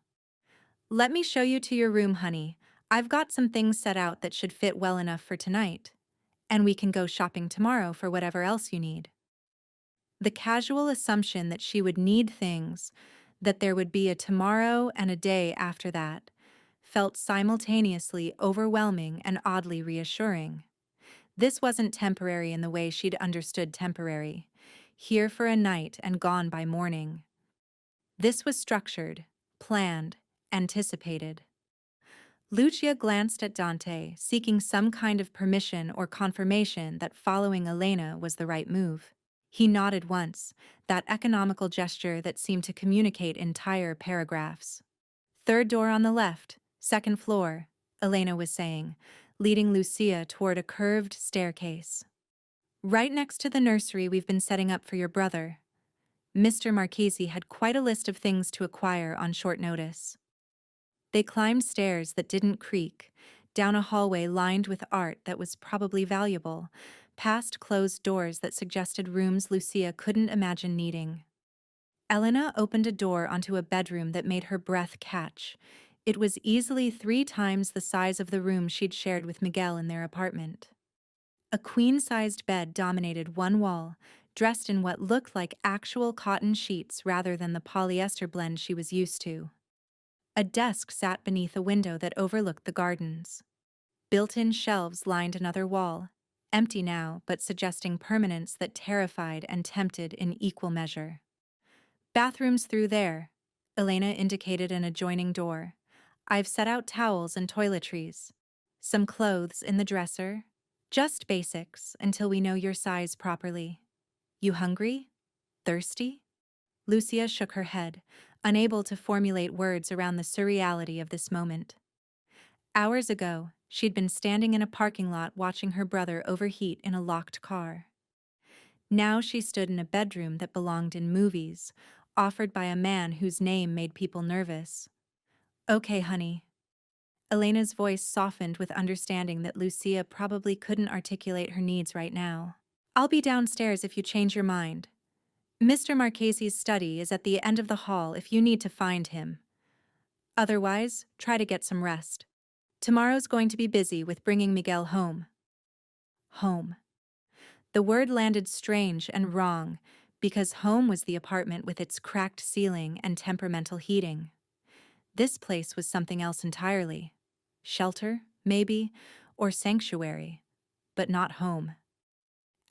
Let me show you to your room, honey. I've got some things set out that should fit well enough for tonight. And we can go shopping tomorrow for whatever else you need. The casual assumption that she would need things, that there would be a tomorrow and a day after that, felt simultaneously overwhelming and oddly reassuring. This wasn't temporary in the way she'd understood temporary, here for a night and gone by morning. This was structured, planned, anticipated. Lucia glanced at Dante, seeking some kind of permission or confirmation that following Elena was the right move. He nodded once, that economical gesture that seemed to communicate entire paragraphs. Third door on the left, second floor, Elena was saying, leading Lucia toward a curved staircase. Right next to the nursery we've been setting up for your brother. Mr. Marchesi had quite a list of things to acquire on short notice. They climbed stairs that didn't creak, down a hallway lined with art that was probably valuable, past closed doors that suggested rooms Lucia couldn't imagine needing. Elena opened a door onto a bedroom that made her breath catch. It was easily 3 times the size of the room she'd shared with Miguel in their apartment. A queen-sized bed dominated one wall, dressed in what looked like actual cotton sheets rather than the polyester blend she was used to. A desk sat beneath a window that overlooked the gardens. Built-in shelves lined another wall, empty now but suggesting permanence that terrified and tempted in equal measure. Bathrooms through there, Elena indicated an adjoining door. I've set out towels and toiletries. Some clothes in the dresser. Just basics until we know your size properly. You hungry? Thirsty? Lucia shook her head, unable to formulate words around the surreality of this moment. Hours ago, she'd been standing in a parking lot watching her brother overheat in a locked car. Now she stood in a bedroom that belonged in movies, offered by a man whose name made people nervous. Okay, honey. Elena's voice softened with understanding that Lucia probably couldn't articulate her needs right now. I'll be downstairs if you change your mind. Mr. Marchesi's study is at the end of the hall if you need to find him. Otherwise, try to get some rest. Tomorrow's going to be busy with bringing Miguel home. Home. The word landed strange and wrong, because home was the apartment with its cracked ceiling and temperamental heating. This place was something else entirely. Shelter, maybe, or sanctuary, but not home.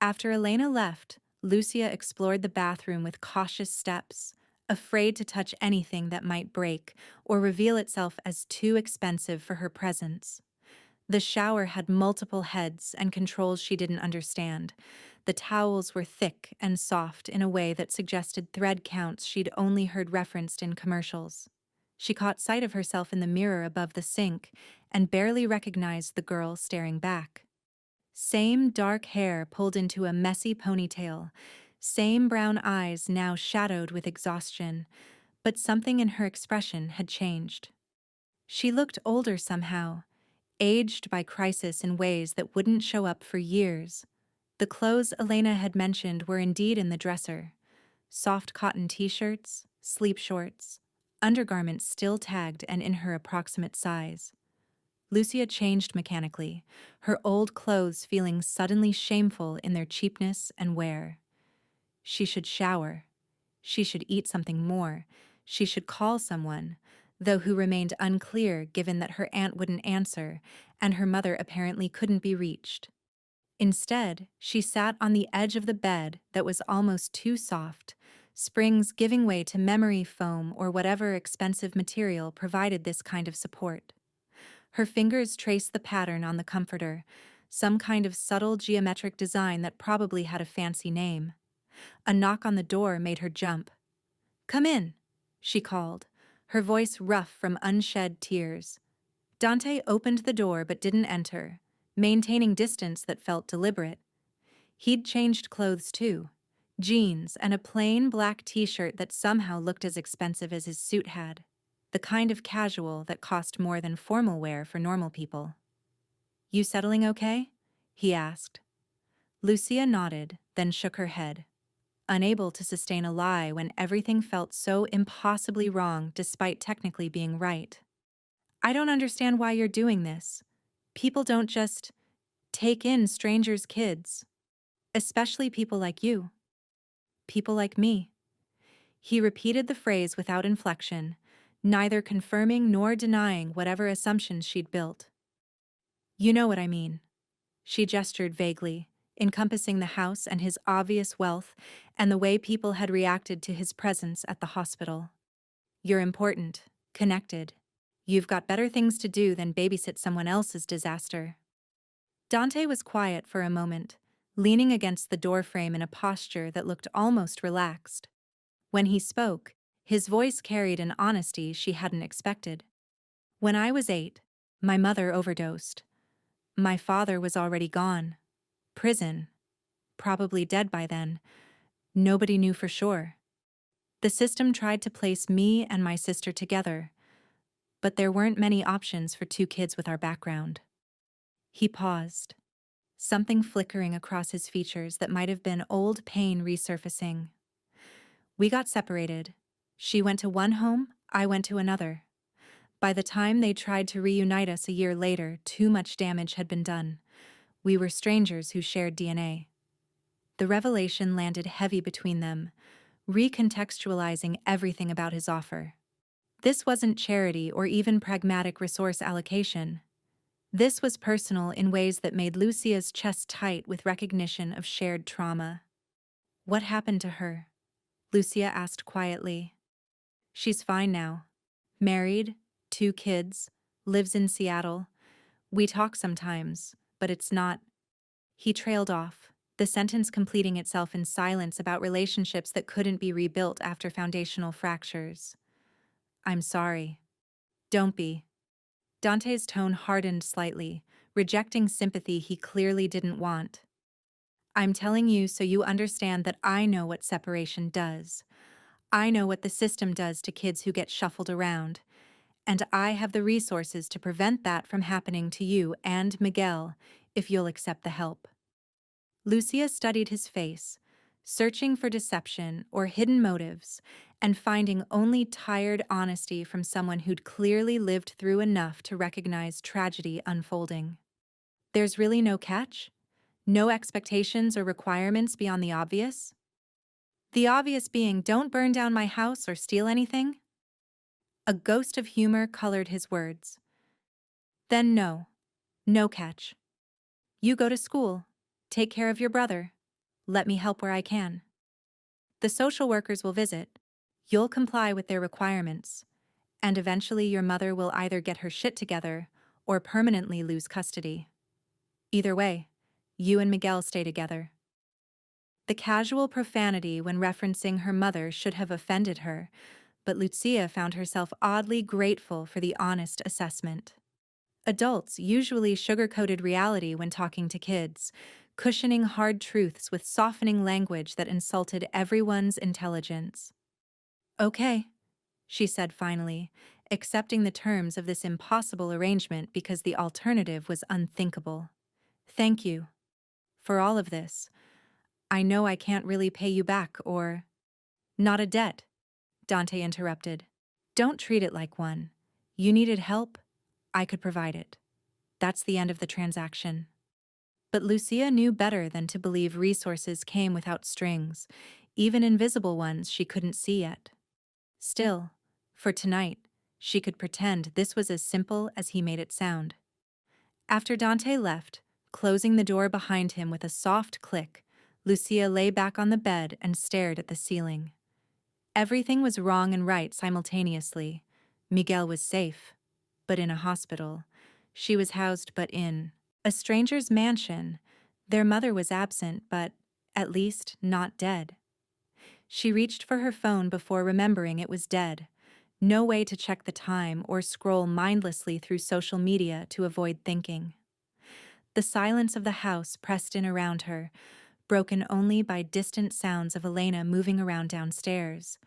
After Elena left, Lucia explored the bathroom with cautious steps, afraid to touch anything that might break or reveal itself as too expensive for her presence. The shower had multiple heads and controls she didn't understand. The towels were thick and soft in a way that suggested thread counts she'd only heard referenced in commercials. She caught sight of herself in the mirror above the sink and barely recognized the girl staring back. Same dark hair pulled into a messy ponytail, same brown eyes now shadowed with exhaustion, but something in her expression had changed. She looked older somehow, aged by crisis in ways that wouldn't show up for years. The clothes Elena had mentioned were indeed in the dresser. Soft cotton t-shirts, sleep shorts, undergarments still tagged and in her approximate size. Lucia changed mechanically, her old clothes feeling suddenly shameful in their cheapness and wear. She should shower. She should eat something more. She should call someone, though who remained unclear given that her aunt wouldn't answer and her mother apparently couldn't be reached. Instead, she sat on the edge of the bed that was almost too soft, springs giving way to memory foam or whatever expensive material provided this kind of support. Her fingers traced the pattern on the comforter, some kind of subtle geometric design that probably had a fancy name. A knock on the door made her jump. "Come in," she called, her voice rough from unshed tears. Dante opened the door but didn't enter, maintaining distance that felt deliberate. He'd changed clothes too, jeans and a plain black t-shirt that somehow looked as expensive as his suit had, the kind of casual that cost more than formal wear for normal people. "You settling okay?" he asked. Lucia nodded, then shook her head, unable to sustain a lie when everything felt so impossibly wrong despite technically being right. "I don't understand why you're doing this. People don't just take in strangers' kids, especially people like you. People like me." He repeated the phrase without inflection, neither confirming nor denying whatever assumptions she'd built. "You know what I mean." She gestured vaguely, encompassing the house and his obvious wealth and the way people had reacted to his presence at the hospital. "You're important, connected. You've got better things to do than babysit someone else's disaster." Dante was quiet for a moment, leaning against the doorframe in a posture that looked almost relaxed. When he spoke, his voice carried an honesty she hadn't expected. "When I was 8, my mother overdosed. My father was already gone. Prison. Probably dead by then. Nobody knew for sure. The system tried to place me and my sister together, but there weren't many options for two kids with our background." He paused, something flickering across his features that might have been old pain resurfacing. "We got separated. She went to one home, I went to another. By the time they tried to reunite us a year later, too much damage had been done. We were strangers who shared DNA." The revelation landed heavy between them, recontextualizing everything about his offer. This wasn't charity or even pragmatic resource allocation. This was personal in ways that made Lucia's chest tight with recognition of shared trauma. "What happened to her?" Lucia asked quietly. "She's fine now. Married, 2 kids, lives in Seattle. We talk sometimes, but it's not—" He trailed off, the sentence completing itself in silence about relationships that couldn't be rebuilt after foundational fractures. "I'm sorry." "Don't be." Dante's tone hardened slightly, rejecting sympathy he clearly didn't want. "I'm telling you so you understand that I know what separation does. I know what the system does to kids who get shuffled around, and I have the resources to prevent that from happening to you and Miguel, if you'll accept the help." Lucia studied his face, searching for deception or hidden motives, and finding only tired honesty from someone who'd clearly lived through enough to recognize tragedy unfolding. "There's really no catch? No expectations or requirements beyond the obvious?" "The obvious being don't burn down my house or steal anything?" A ghost of humor colored his words. "Then no. No catch. You go to school. Take care of your brother. Let me help where I can. The social workers will visit. You'll comply with their requirements. And eventually your mother will either get her shit together or permanently lose custody. Either way, you and Miguel stay together." The casual profanity when referencing her mother should have offended her, but Lucia found herself oddly grateful for the honest assessment. Adults usually sugar-coated reality when talking to kids, cushioning hard truths with softening language that insulted everyone's intelligence. "Okay," she said finally, accepting the terms of this impossible arrangement because the alternative was unthinkable. "Thank you for all of this. I know I can't really pay you back or—" "Not a debt," Dante interrupted. "Don't treat it like one. You needed help, I could provide it. That's the end of the transaction." But Lucia knew better than to believe resources came without strings, even invisible ones she couldn't see yet. Still, for tonight, she could pretend this was as simple as he made it sound. After Dante left, closing the door behind him with a soft click, Lucia lay back on the bed and stared at the ceiling. Everything was wrong and right simultaneously. Miguel was safe, but in a hospital. She was housed but in a stranger's mansion. Their mother was absent, but at least not dead. She reached for her phone before remembering it was dead. No way to check the time or scroll mindlessly through social media to avoid thinking. The silence of the house pressed in around her, broken only by distant sounds of Elena moving around downstairs.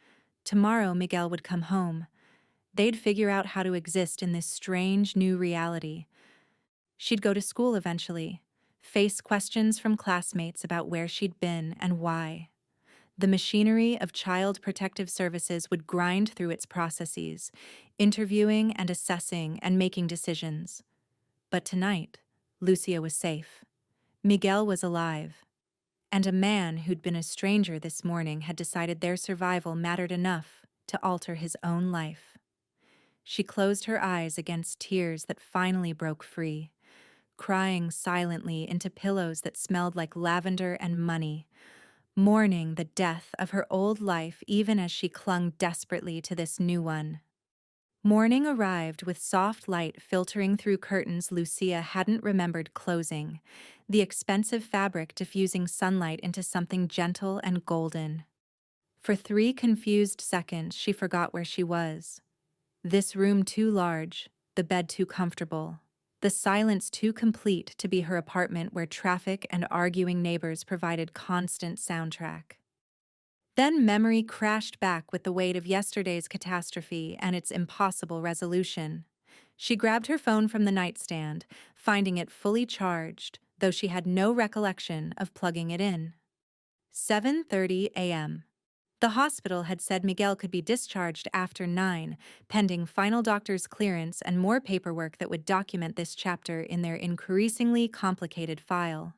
Tomorrow Miguel would come home. They'd figure out how to exist in this strange new reality. She'd go to school eventually, face questions from classmates about where she'd been and why. The machinery of Child Protective Services would grind through its processes, interviewing and assessing and making decisions. But tonight, Lucia was safe. Miguel was alive. And a man who'd been a stranger this morning had decided their survival mattered enough to alter his own life. She closed her eyes against tears that finally broke free, crying silently into pillows that smelled like lavender and money, mourning the death of her old life even as she clung desperately to this new one. Morning arrived with soft light filtering through curtains Lucia hadn't remembered closing, the expensive fabric diffusing sunlight into something gentle and golden. For 3 confused seconds she forgot where she was. This room too large, the bed too comfortable, the silence too complete to be her apartment where traffic and arguing neighbors provided constant soundtrack. Then memory crashed back with the weight of yesterday's catastrophe and its impossible resolution. She grabbed her phone from the nightstand, finding it fully charged, though she had no recollection of plugging it in. 7:30 a.m. The hospital had said Miguel could be discharged after 9, pending final doctor's clearance and more paperwork that would document this chapter in their increasingly complicated file.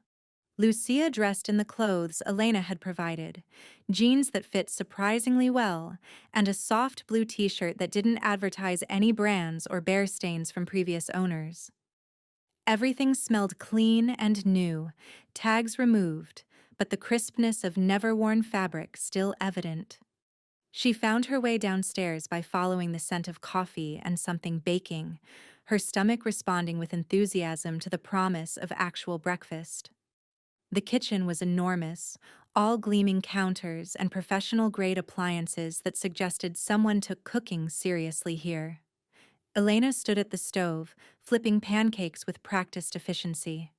Lucia dressed in the clothes Elena had provided, jeans that fit surprisingly well, and a soft blue t-shirt that didn't advertise any brands or bear stains from previous owners. Everything smelled clean and new, tags removed, but the crispness of never-worn fabric still evident. She found her way downstairs by following the scent of coffee and something baking, her stomach responding with enthusiasm to the promise of actual breakfast. The kitchen was enormous, all gleaming counters and professional-grade appliances that suggested someone took cooking seriously here. Elena stood at the stove, flipping pancakes with practiced efficiency.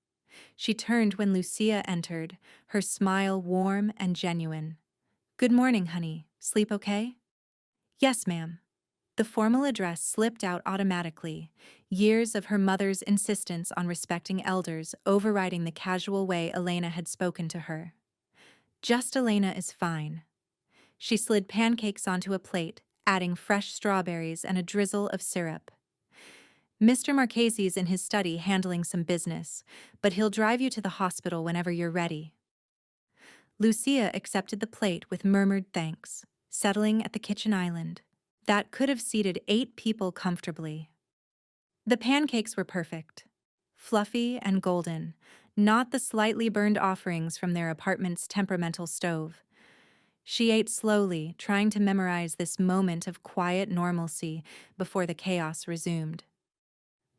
She turned when Lucia entered, her smile warm and genuine. "Good morning, honey. Sleep okay?" "Yes, ma'am." The formal address slipped out automatically, years of her mother's insistence on respecting elders overriding the casual way Elena had spoken to her. "Just Elena is fine." She slid pancakes onto a plate, adding fresh strawberries and a drizzle of syrup. "Mr. Marchesi's in his study handling some business, but he'll drive you to the hospital whenever you're ready." Lucia accepted the plate with murmured thanks, settling at the kitchen island. That could have seated 8 people comfortably. The pancakes were perfect, fluffy and golden, not the slightly burned offerings from their apartment's temperamental stove. She ate slowly, trying to memorize this moment of quiet normalcy before the chaos resumed.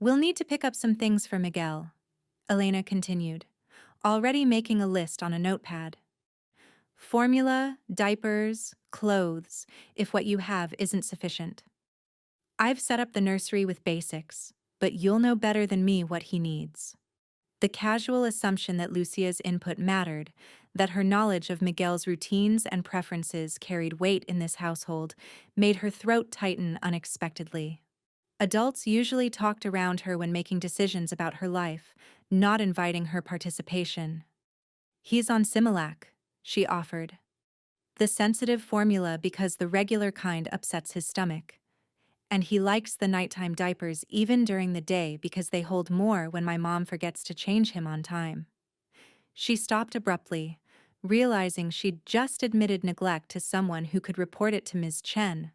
"We'll need to pick up some things for Miguel," Elena continued, already making a list on a notepad. "Formula, diapers, clothes, if what you have isn't sufficient. I've set up the nursery with basics, but you'll know better than me what he needs." The casual assumption that Lucia's input mattered, that her knowledge of Miguel's routines and preferences carried weight in this household, made her throat tighten unexpectedly. Adults usually talked around her when making decisions about her life, not inviting her participation. "He's on Similac," she offered. "The sensitive formula because the regular kind upsets his stomach. And he likes the nighttime diapers even during the day because they hold more when my mom forgets to change him on time." She stopped abruptly, realizing she'd just admitted neglect to someone who could report it to Ms. Chen.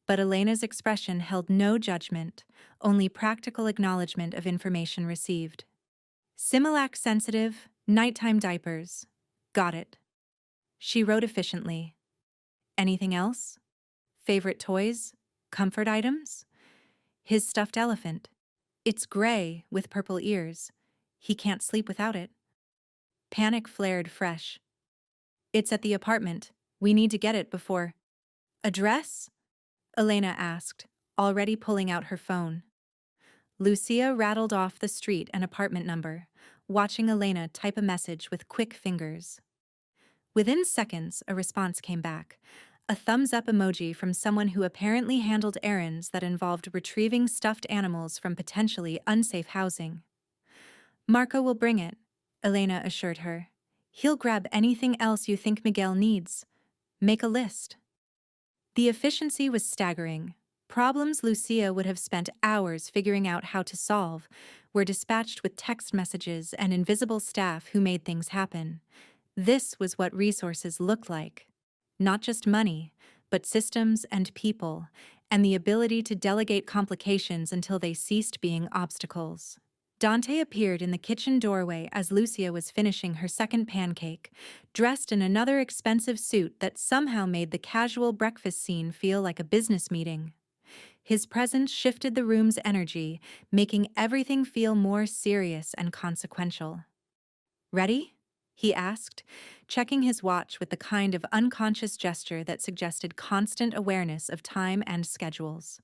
But Elena's expression held no judgment, only practical acknowledgement of information received. "Similac sensitive, nighttime diapers. Got it." She wrote efficiently. "Anything else? Favorite toys? Comfort items?" "His stuffed elephant. It's gray with purple ears. He can't sleep without it." Panic flared fresh. "It's at the apartment. We need to get it before—" "Address?" Elena asked, already pulling out her phone. Lucia rattled off the street and apartment number, watching Elena type a message with quick fingers. Within seconds, a response came back, a thumbs-up emoji from someone who apparently handled errands that involved retrieving stuffed animals from potentially unsafe housing. "Marco will bring it," Elena assured her. "He'll grab anything else you think Miguel needs. Make a list." The efficiency was staggering. Problems Lucia would have spent hours figuring out how to solve were dispatched with text messages and invisible staff who made things happen. This was what resources looked like. Not just money, but systems and people, and the ability to delegate complications until they ceased being obstacles. Dante appeared in the kitchen doorway as Lucia was finishing her second pancake, dressed in another expensive suit that somehow made the casual breakfast scene feel like a business meeting. His presence shifted the room's energy, making everything feel more serious and consequential. "Ready?" he asked, checking his watch with the kind of unconscious gesture that suggested constant awareness of time and schedules.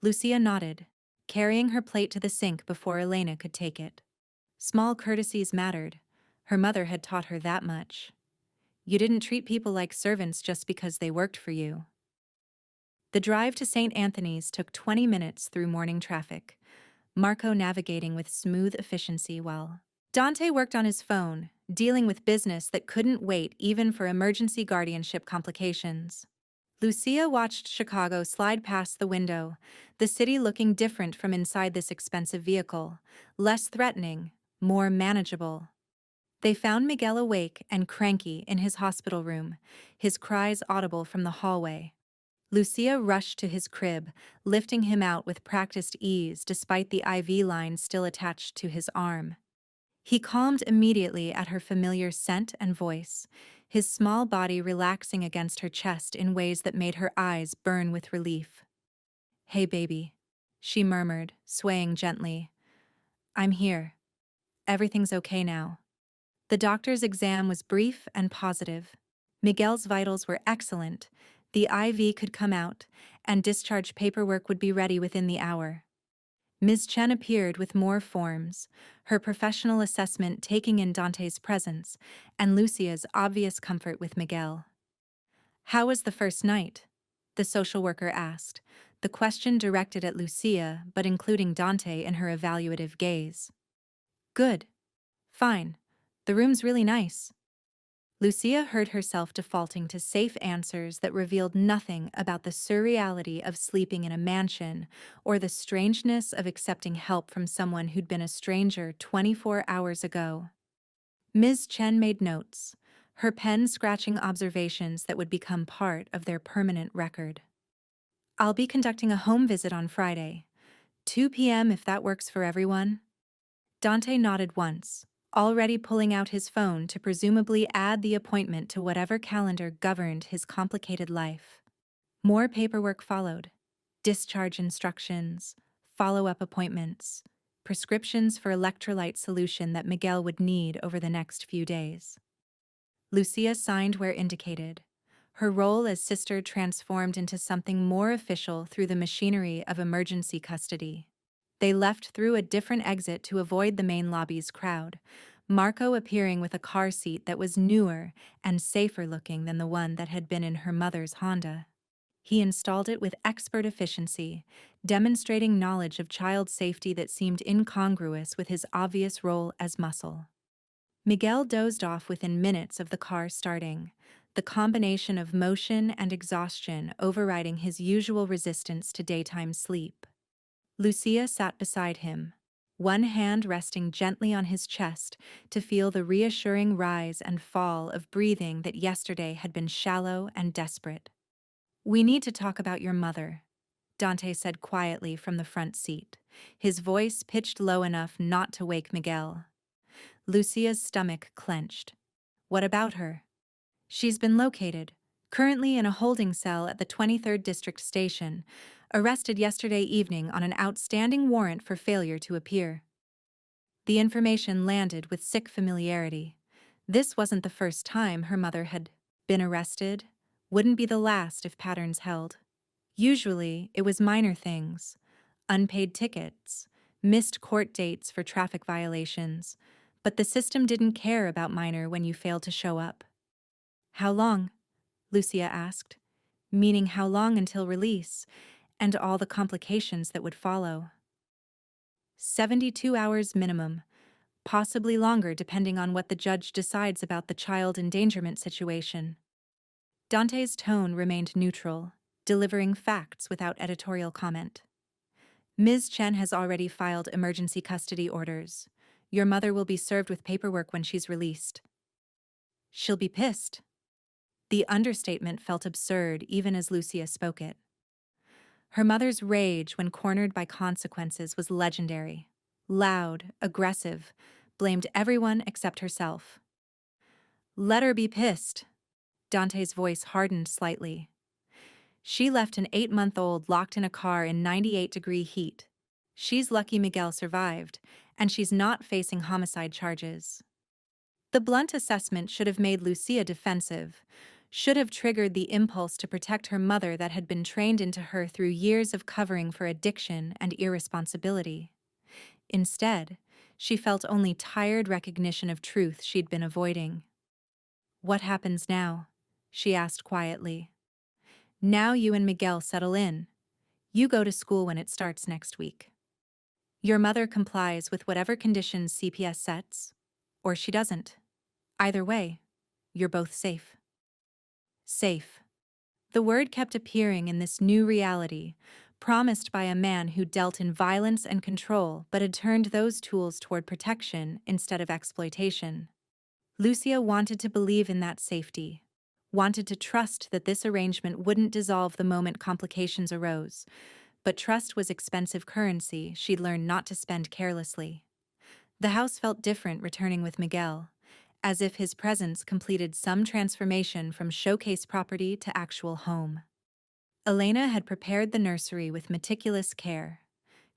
Lucia nodded, carrying her plate to the sink before Elena could take it. Small courtesies mattered. Her mother had taught her that much. You didn't treat people like servants just because they worked for you. The drive to St. Anthony's took 20 minutes through morning traffic, Marco navigating with smooth efficiency while Dante worked on his phone, dealing with business that couldn't wait even for emergency guardianship complications. Lucia watched Chicago slide past the window, the city looking different from inside this expensive vehicle, less threatening, more manageable. They found Miguel awake and cranky in his hospital room, his cries audible from the hallway. Lucia rushed to his crib, lifting him out with practiced ease despite the IV line still attached to his arm. He calmed immediately at her familiar scent and voice, his small body relaxing against her chest in ways that made her eyes burn with relief. "Hey, baby," she murmured, swaying gently. "I'm here. Everything's okay now." The doctor's exam was brief and positive. Miguel's vitals were excellent, the IV could come out, and discharge paperwork would be ready within the hour. Ms. Chen appeared with more forms, her professional assessment taking in Dante's presence and Lucia's obvious comfort with Miguel. "How was the first night?" the social worker asked, the question directed at Lucia but including Dante in her evaluative gaze. "Good. Fine. The room's really nice." Lucia heard herself defaulting to safe answers that revealed nothing about the surreality of sleeping in a mansion or the strangeness of accepting help from someone who'd been a stranger 24 hours ago. Ms. Chen made notes, her pen scratching observations that would become part of their permanent record. "I'll be conducting a home visit on Friday, 2 p.m. if that works for everyone." Dante nodded once, already pulling out his phone to presumably add the appointment to whatever calendar governed his complicated life. More paperwork followed. Discharge instructions, follow-up appointments, prescriptions for electrolyte solution that Miguel would need over the next few days. Lucia signed where indicated. Her role as sister transformed into something more official through the machinery of emergency custody. They left through a different exit to avoid the main lobby's crowd, Marco appearing with a car seat that was newer and safer looking than the one that had been in her mother's Honda. He installed it with expert efficiency, demonstrating knowledge of child safety that seemed incongruous with his obvious role as muscle. Miguel dozed off within minutes of the car starting, the combination of motion and exhaustion overriding his usual resistance to daytime sleep. Lucia sat beside him, one hand resting gently on his chest to feel the reassuring rise and fall of breathing that yesterday had been shallow and desperate. "We need to talk about your mother," Dante said quietly from the front seat, his voice pitched low enough not to wake Miguel. Lucia's stomach clenched. "What about her?" "She's been located, currently in a holding cell at the 23rd District Station, arrested yesterday evening on an outstanding warrant for failure to appear." The information landed with sick familiarity. This wasn't the first time her mother had been arrested, wouldn't be the last if patterns held. Usually, it was minor things: unpaid tickets, missed court dates for traffic violations, but the system didn't care about minor when you failed to show up. "How long?" Lucia asked, meaning how long until release, and all the complications that would follow. 72 hours minimum, possibly longer depending on what the judge decides about the child endangerment situation. Dante's tone remained neutral, delivering facts without editorial comment. "Ms. Chen has already filed emergency custody orders. Your mother will be served with paperwork when she's released." "She'll be pissed." The understatement felt absurd even as Lucia spoke it. Her mother's rage when cornered by consequences was legendary. Loud, aggressive, blamed everyone except herself. "Let her be pissed." Dante's voice hardened slightly. "She left an 8-month-old locked in a car in 98-degree heat. She's lucky Miguel survived, and she's not facing homicide charges." The blunt assessment should have made Lucia defensive, should have triggered the impulse to protect her mother that had been trained into her through years of covering for addiction and irresponsibility. Instead, she felt only tired recognition of truth she'd been avoiding. "What happens now?" she asked quietly. "Now you and Miguel settle in. You go to school when it starts next week. Your mother complies with whatever conditions CPS sets, or she doesn't. Either way, you're both safe." Safe. The word kept appearing in this new reality, promised by a man who dealt in violence and control but had turned those tools toward protection instead of exploitation. Lucia wanted to believe in that safety, wanted to trust that this arrangement wouldn't dissolve the moment complications arose, but trust was expensive currency she'd learned not to spend carelessly. The house felt different returning with Miguel, as if his presence completed some transformation from showcase property to actual home. Elena had prepared the nursery with meticulous care.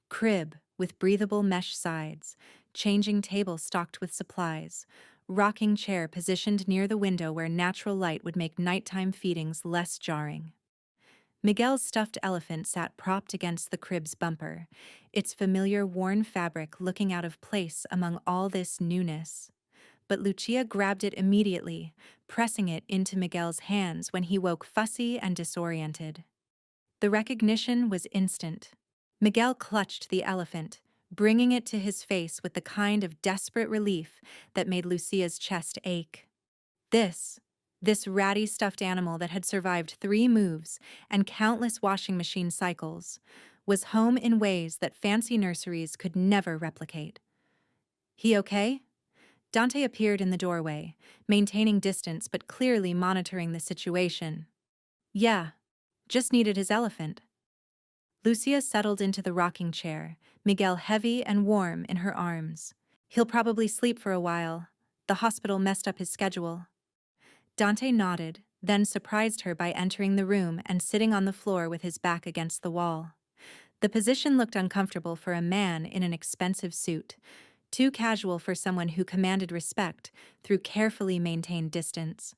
Crib with breathable mesh sides, changing table stocked with supplies, rocking chair positioned near the window where natural light would make nighttime feedings less jarring. Miguel's stuffed elephant sat propped against the crib's bumper, its familiar worn fabric looking out of place among all this newness. But Lucia grabbed it immediately, pressing it into Miguel's hands when he woke fussy and disoriented. The recognition was instant. Miguel clutched the elephant, bringing it to his face with the kind of desperate relief that made Lucia's chest ache. This ratty stuffed animal that had survived 3 moves and countless washing machine cycles, was home in ways that fancy nurseries could never replicate. "He okay?" Dante appeared in the doorway, maintaining distance but clearly monitoring the situation. "Yeah, just needed his elephant." Lucia settled into the rocking chair, Miguel heavy and warm in her arms. "He'll probably sleep for a while. The hospital messed up his schedule." Dante nodded, then surprised her by entering the room and sitting on the floor with his back against the wall. The position looked uncomfortable for a man in an expensive suit, too casual for someone who commanded respect through carefully maintained distance.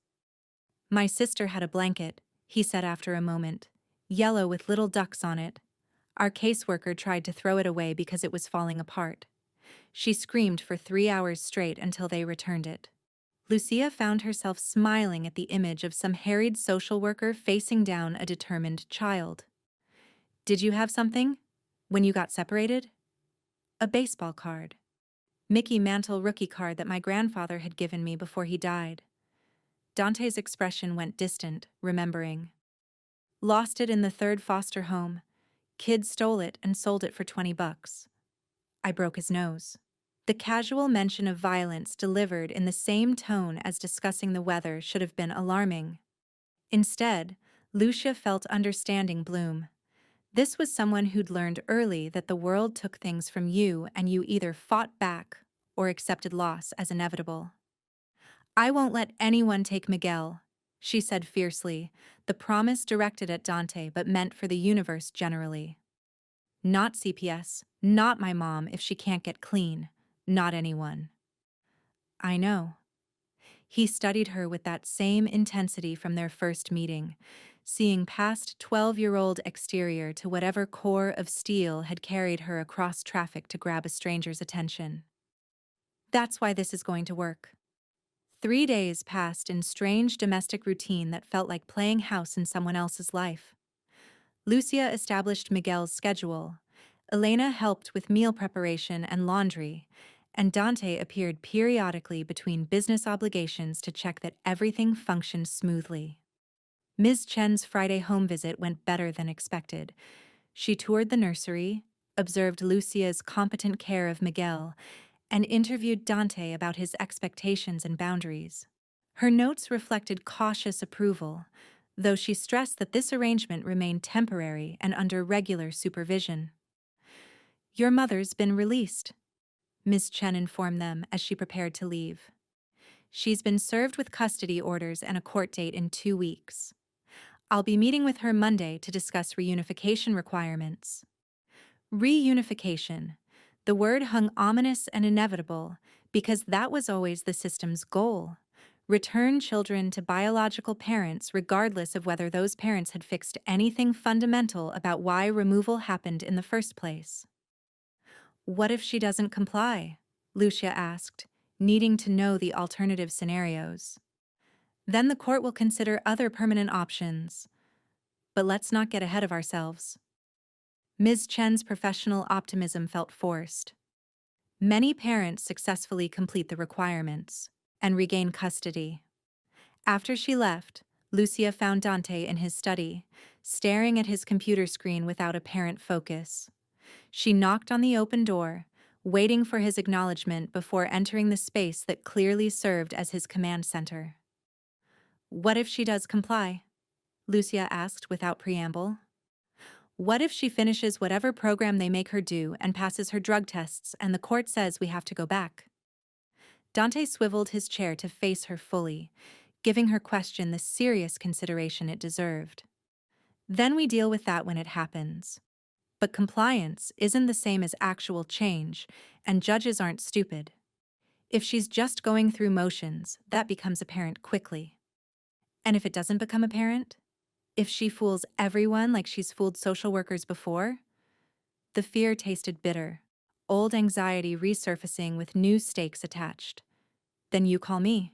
"My sister had a blanket," he said after a moment, "yellow with little ducks on it. Our caseworker tried to throw it away because it was falling apart. She screamed for 3 hours straight until they returned it." Lucia found herself smiling at the image of some harried social worker facing down a determined child. Did you have something? When you got separated? A baseball card. Mickey Mantle rookie card that my grandfather had given me before he died. Dante's expression went distant, remembering. Lost it in the third foster home. Kid stole it and sold it for $20. I broke his nose. The casual mention of violence delivered in the same tone as discussing the weather should have been alarming. Instead, Lucia felt understanding bloom. This was someone who'd learned early that the world took things from you and you either fought back or accepted loss as inevitable. I won't let anyone take Miguel, she said fiercely, the promise directed at Dante but meant for the universe generally. Not CPS, not my mom if she can't get clean, not anyone. I know. He studied her with that same intensity from their first meeting, seeing past 12-year-old exterior to whatever core of steel had carried her across traffic to grab a stranger's attention. That's why this is going to work. 3 days passed in strange domestic routine that felt like playing house in someone else's life. Lucia established Miguel's schedule. Elena helped with meal preparation and laundry, and Dante appeared periodically between business obligations to check that everything functioned smoothly. Ms. Chen's Friday home visit went better than expected. She toured the nursery, observed Lucia's competent care of Miguel, and interviewed Dante about his expectations and boundaries. Her notes reflected cautious approval, though she stressed that this arrangement remained temporary and under regular supervision. Your mother's been released, Ms. Chen informed them as she prepared to leave. She's been served with custody orders and a court date in 2 weeks. I'll be meeting with her Monday to discuss reunification requirements. Reunification. The word hung ominous and inevitable because that was always the system's goal. Return children to biological parents regardless of whether those parents had fixed anything fundamental about why removal happened in the first place. What if she doesn't comply? Lucia asked, needing to know the alternative scenarios. Then the court will consider other permanent options. But let's not get ahead of ourselves. Ms. Chen's professional optimism felt forced. Many parents successfully complete the requirements and regain custody. After she left, Lucia found Dante in his study, staring at his computer screen without apparent focus. She knocked on the open door, waiting for his acknowledgement before entering the space that clearly served as his command center. What if she does comply? Lucia asked without preamble. What if she finishes whatever program they make her do and passes her drug tests and the court says we have to go back? Dante swiveled his chair to face her fully, giving her question the serious consideration it deserved. Then we deal with that when it happens. But compliance isn't the same as actual change, and judges aren't stupid. If she's just going through motions, that becomes apparent quickly. And if it doesn't become apparent? If she fools everyone like she's fooled social workers before? The fear tasted bitter, old anxiety resurfacing with new stakes attached. Then you call me.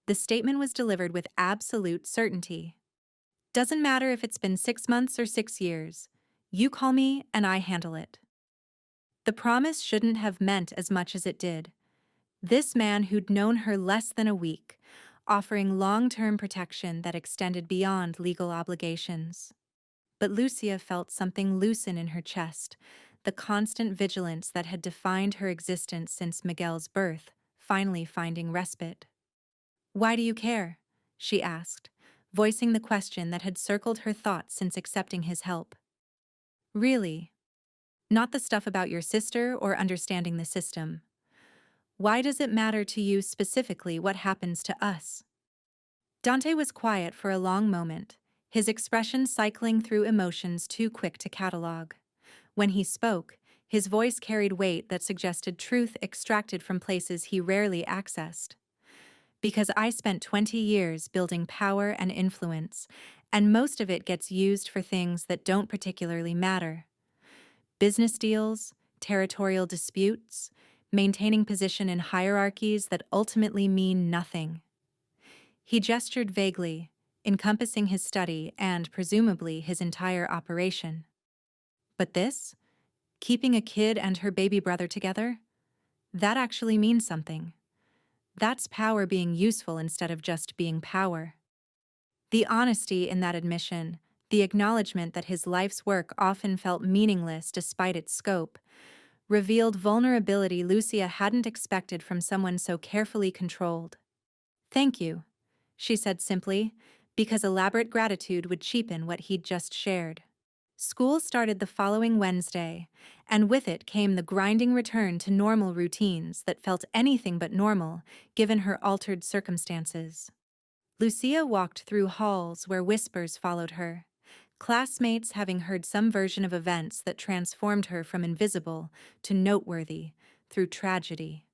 The statement was delivered with absolute certainty. Doesn't matter if it's been 6 months or 6 years. You call me and I handle it. The promise shouldn't have meant as much as it did. This man who'd known her less than a week, offering long-term protection that extended beyond legal obligations. But Lucia felt something loosen in her chest, the constant vigilance that had defined her existence since Miguel's birth, finally finding respite. Why do you care? She asked, voicing the question that had circled her thoughts since accepting his help. Really? Not the stuff about your sister or understanding the system. Why does it matter to you specifically what happens to us? Dante was quiet for a long moment, his expression cycling through emotions too quick to catalog. When he spoke, his voice carried weight that suggested truth extracted from places he rarely accessed. Because I spent 20 years building power and influence, and most of it gets used for things that don't particularly matter. Business deals, territorial disputes, maintaining position in hierarchies that ultimately mean nothing. He gestured vaguely, encompassing his study and, presumably, his entire operation. But this? Keeping a kid and her baby brother together? That actually means something. That's power being useful instead of just being power. The honesty in that admission, the acknowledgement that his life's work often felt meaningless despite its scope, revealed vulnerability Lucia hadn't expected from someone so carefully controlled. "Thank you," she said simply, because elaborate gratitude would cheapen what he'd just shared. School started the following Wednesday, and with it came the grinding return to normal routines that felt anything but normal, given her altered circumstances. Lucia walked through halls where whispers followed her, classmates having heard some version of events that transformed her from invisible to noteworthy through tragedy.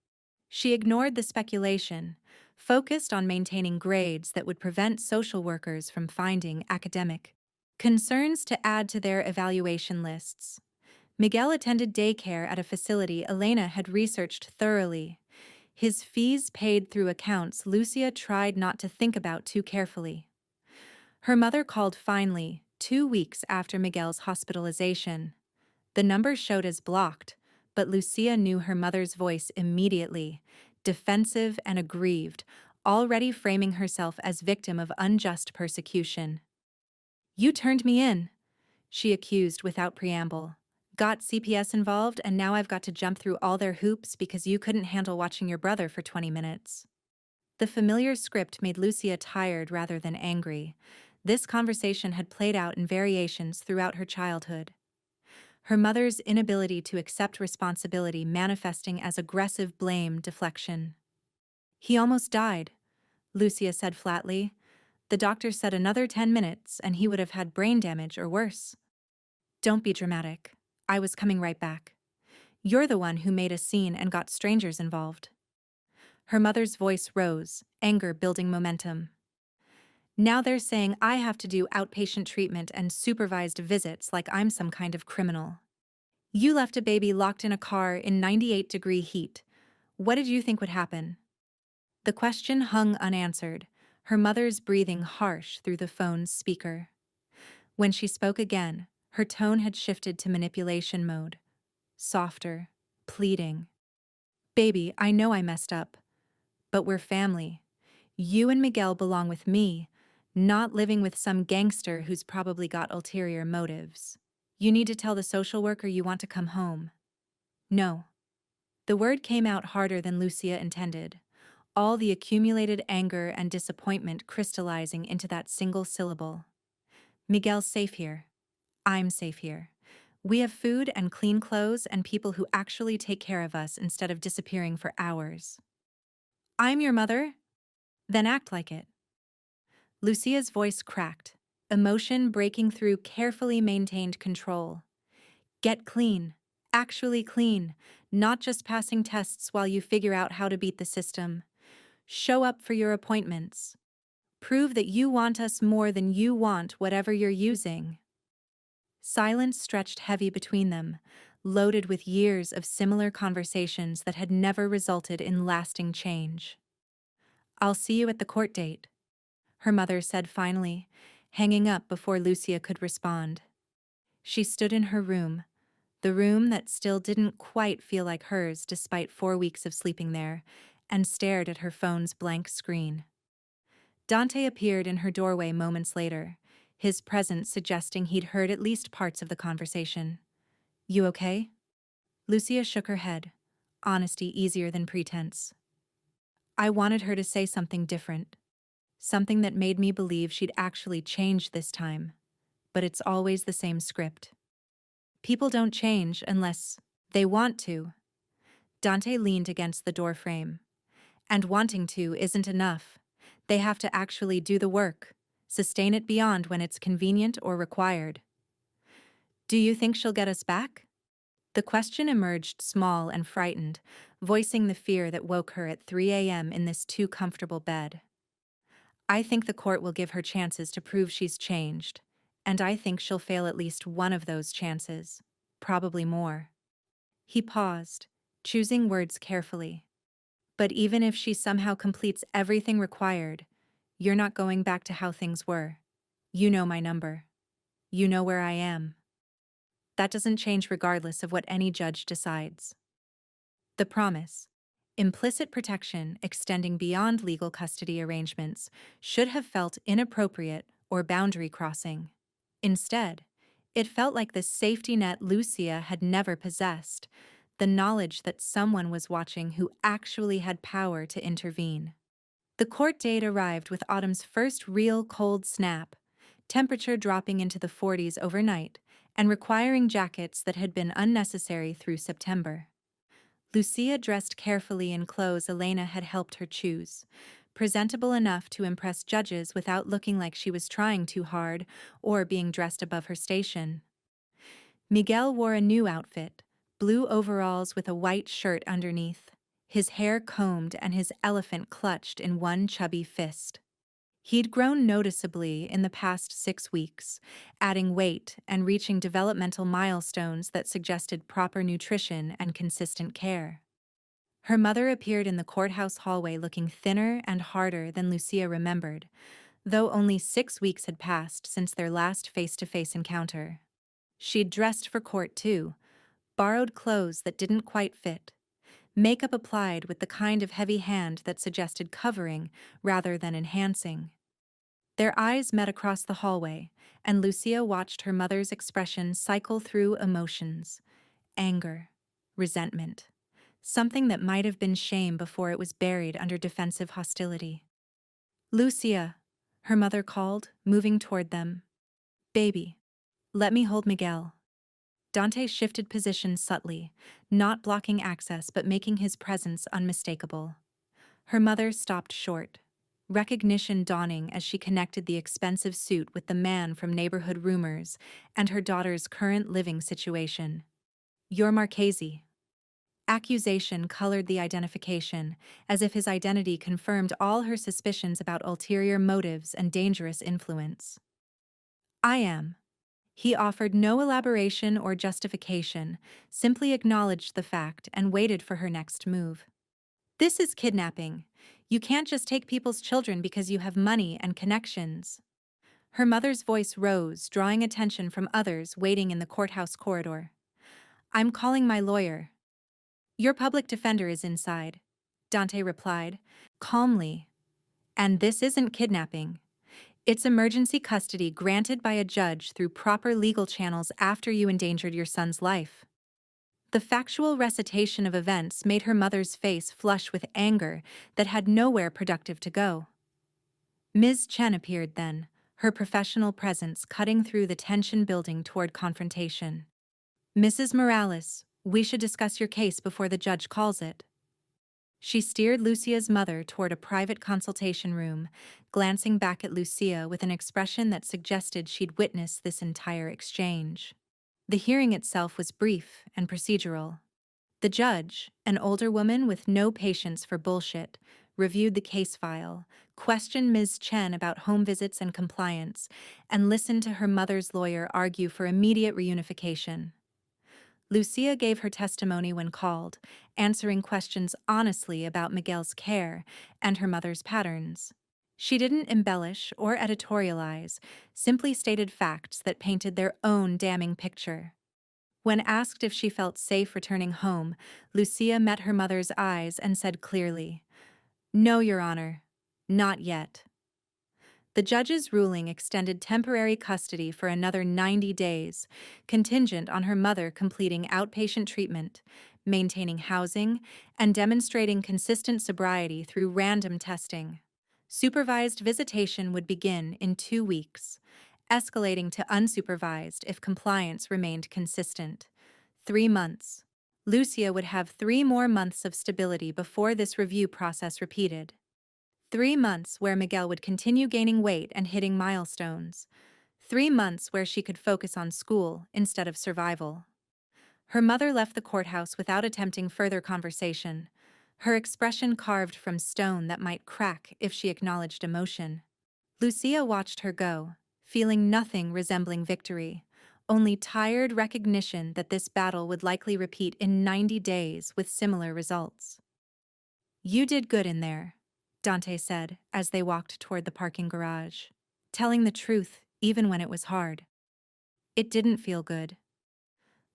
She ignored the speculation, focused on maintaining grades that would prevent social workers from finding academic concerns to add to their evaluation lists. Miguel attended daycare at a facility Elena had researched thoroughly. His fees paid through accounts Lucia tried not to think about too carefully. Her mother called finally, 2 weeks after Miguel's hospitalization. The number showed as blocked, but Lucia knew her mother's voice immediately, defensive and aggrieved, already framing herself as victim of unjust persecution. "You turned me in," she accused without preamble. "Got CPS involved, and now I've got to jump through all their hoops because you couldn't handle watching your brother for 20 minutes. The familiar script made Lucia tired rather than angry. This conversation had played out in variations throughout her childhood. Her mother's inability to accept responsibility manifesting as aggressive blame deflection. "He almost died," Lucia said flatly. "The doctor said another 10 minutes and he would have had brain damage or worse." "Don't be dramatic. I was coming right back. You're the one who made a scene and got strangers involved." Her mother's voice rose, anger building momentum. "Now they're saying I have to do outpatient treatment and supervised visits like I'm some kind of criminal. You left a baby locked in a car in 98-degree heat. What did you think would happen?" The question hung unanswered, her mother's breathing harsh through the phone's speaker. When she spoke again, her tone had shifted to manipulation mode. Softer, pleading. "Baby, I know I messed up. But we're family. You and Miguel belong with me, not living with some gangster who's probably got ulterior motives. You need to tell the social worker you want to come home." "No." The word came out harder than Lucia intended, all the accumulated anger and disappointment crystallizing into that single syllable. "Miguel's safe here. I'm safe here. We have food and clean clothes and people who actually take care of us instead of disappearing for hours." "I'm your mother?" "Then act like it." Lucia's voice cracked, emotion breaking through carefully maintained control. "Get clean. Actually clean. Not just passing tests while you figure out how to beat the system. Show up for your appointments. Prove that you want us more than you want whatever you're using." Silence stretched heavy between them, loaded with years of similar conversations that had never resulted in lasting change. "I'll see you at the court date," her mother said finally, hanging up before Lucia could respond. She stood in her room, the room that still didn't quite feel like hers despite 4 weeks of sleeping there, and stared at her phone's blank screen. Dante appeared in her doorway moments later, his presence suggesting he'd heard at least parts of the conversation. "You okay?" Lucia shook her head, honesty easier than pretense. "I wanted her to say something different. Something that made me believe she'd actually change this time. But it's always the same script. People don't change unless they want to." Dante leaned against the doorframe. "And wanting to isn't enough. They have to actually do the work, sustain it beyond when it's convenient or required." "Do you think she'll get us back?" The question emerged small and frightened, voicing the fear that woke her at 3 a.m. in this too comfortable bed. "I think the court will give her chances to prove she's changed, and I think she'll fail at least one of those chances, probably more." He paused, choosing words carefully. But even if she somehow completes everything required, you're not going back to how things were. You know my number. You know where I am. That doesn't change regardless of what any judge decides. The promise, implicit protection extending beyond legal custody arrangements, should have felt inappropriate or boundary crossing. Instead, it felt like the safety net Lucia had never possessed, the knowledge that someone was watching who actually had power to intervene. The court date arrived with autumn's first real cold snap, temperature dropping into the 40s overnight and requiring jackets that had been unnecessary through September. Lucia dressed carefully in clothes Elena had helped her choose, presentable enough to impress judges without looking like she was trying too hard or being dressed above her station. Miguel wore a new outfit, blue overalls with a white shirt underneath, his hair combed and his elephant clutched in one chubby fist. He'd grown noticeably in the past 6 weeks, adding weight and reaching developmental milestones that suggested proper nutrition and consistent care. Her mother appeared in the courthouse hallway looking thinner and harder than Lucia remembered, though only 6 weeks had passed since their last face-to-face encounter. She'd dressed for court too, borrowed clothes that didn't quite fit, makeup applied with the kind of heavy hand that suggested covering rather than enhancing. Their eyes met across the hallway, and Lucia watched her mother's expression cycle through emotions: anger, resentment, something that might have been shame before it was buried under defensive hostility. "Lucia," her mother called, moving toward them. "Baby, let me hold Miguel." Dante shifted position subtly, not blocking access but making his presence unmistakable. Her mother stopped short, recognition dawning as she connected the expensive suit with the man from neighborhood rumors and her daughter's current living situation. "You're Marchesi." Accusation colored the identification, as if his identity confirmed all her suspicions about ulterior motives and dangerous influence. "I am." He offered no elaboration or justification, simply acknowledged the fact and waited for her next move. "This is kidnapping. You can't just take people's children because you have money and connections." Her mother's voice rose, drawing attention from others waiting in the courthouse corridor. "I'm calling my lawyer." "Your public defender is inside," Dante replied, calmly. "And this isn't kidnapping. It's emergency custody granted by a judge through proper legal channels after you endangered your son's life." The factual recitation of events made her mother's face flush with anger that had nowhere productive to go. Ms. Chen appeared then, her professional presence cutting through the tension building toward confrontation. "Mrs. Morales, we should discuss your case before the judge calls it." She steered Lucia's mother toward a private consultation room, glancing back at Lucia with an expression that suggested she'd witnessed this entire exchange. The hearing itself was brief and procedural. The judge, an older woman with no patience for bullshit, reviewed the case file, questioned Ms. Chen about home visits and compliance, and listened to her mother's lawyer argue for immediate reunification. Lucia gave her testimony when called, answering questions honestly about Miguel's care and her mother's patterns. She didn't embellish or editorialize, simply stated facts that painted their own damning picture. When asked if she felt safe returning home, Lucia met her mother's eyes and said clearly, "No, Your Honor, not yet." The judge's ruling extended temporary custody for another 90 days, contingent on her mother completing outpatient treatment, maintaining housing, and demonstrating consistent sobriety through random testing. Supervised visitation would begin in 2 weeks, escalating to unsupervised if compliance remained consistent. 3 months. Lucia would have 3 more months of stability before this review process repeated. 3 months where Miguel would continue gaining weight and hitting milestones. 3 months where she could focus on school instead of survival. Her mother left the courthouse without attempting further conversation, her expression carved from stone that might crack if she acknowledged emotion. Lucia watched her go, feeling nothing resembling victory, only tired recognition that this battle would likely repeat in 90 days with similar results. "You did good in there," Dante said as they walked toward the parking garage, telling the truth even when it was hard. It didn't feel good.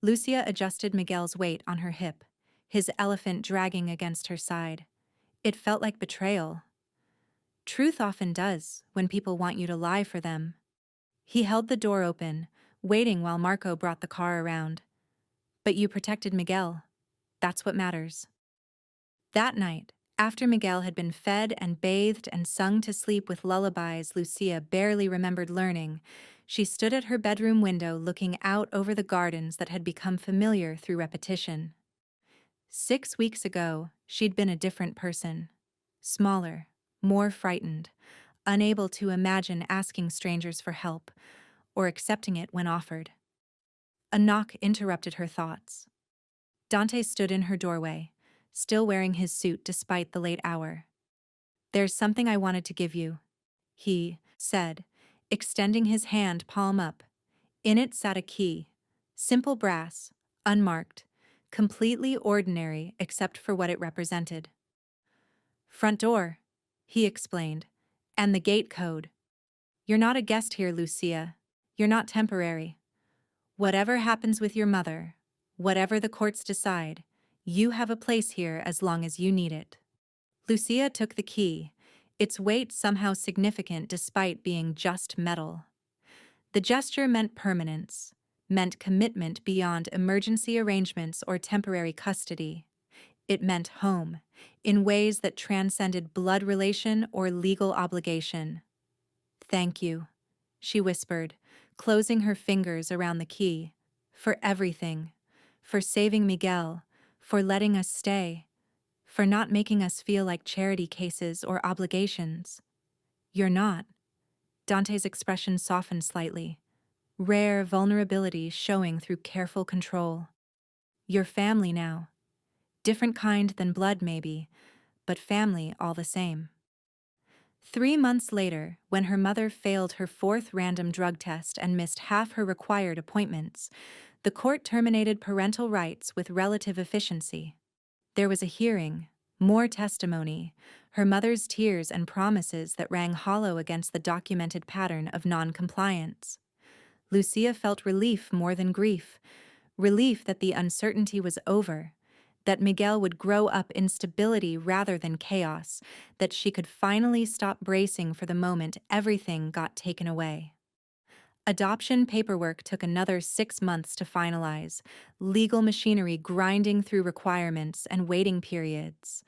Lucia adjusted Miguel's weight on her hip, his elephant dragging against her side. It felt like betrayal. Truth often does, when people want you to lie for them. He held the door open, waiting while Marco brought the car around. "But you protected Miguel. That's what matters." That night, after Miguel had been fed and bathed and sung to sleep with lullabies Lucia barely remembered learning, she stood at her bedroom window looking out over the gardens that had become familiar through repetition. 6 weeks ago, she'd been a different person. Smaller, more frightened, unable to imagine asking strangers for help, or accepting it when offered. A knock interrupted her thoughts. Dante stood in her doorway, still wearing his suit despite the late hour. "There's something I wanted to give you," he said, extending his hand palm up. In it sat a key, simple brass, unmarked, completely ordinary except for what it represented. "Front door," he explained, "and the gate code. You're not a guest here, Lucia. You're not temporary. Whatever happens with your mother, whatever the courts decide, you have a place here as long as you need it." Lucia took the key, its weight somehow significant despite being just metal. The gesture meant permanence, meant commitment beyond emergency arrangements or temporary custody. It meant home, in ways that transcended blood relation or legal obligation. "Thank you," she whispered, closing her fingers around the key. "For everything. For saving Miguel. For letting us stay. For not making us feel like charity cases or obligations." "You're not." Dante's expression softened slightly, rare vulnerability showing through careful control. "You're family now. Different kind than blood, maybe, but family all the same." 3 months later, when her mother failed her fourth random drug test and missed half her required appointments, the court terminated parental rights with relative efficiency. There was a hearing, more testimony, her mother's tears and promises that rang hollow against the documented pattern of non-compliance. Lucia felt relief more than grief, relief that the uncertainty was over, that Miguel would grow up in stability rather than chaos, that she could finally stop bracing for the moment everything got taken away. Adoption paperwork took another 6 months to finalize, legal machinery grinding through requirements and waiting periods.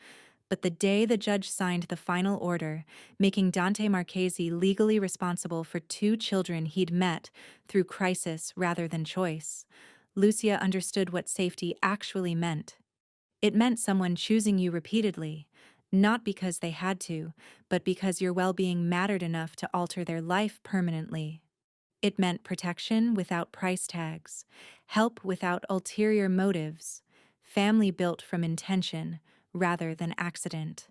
But the day the judge signed the final order, making Dante Marchesi legally responsible for 2 children he'd met through crisis rather than choice, Lucia understood what safety actually meant. It meant someone choosing you repeatedly, not because they had to, but because your well-being mattered enough to alter their life permanently. It meant protection without price tags, help without ulterior motives, family built from intention rather than accident.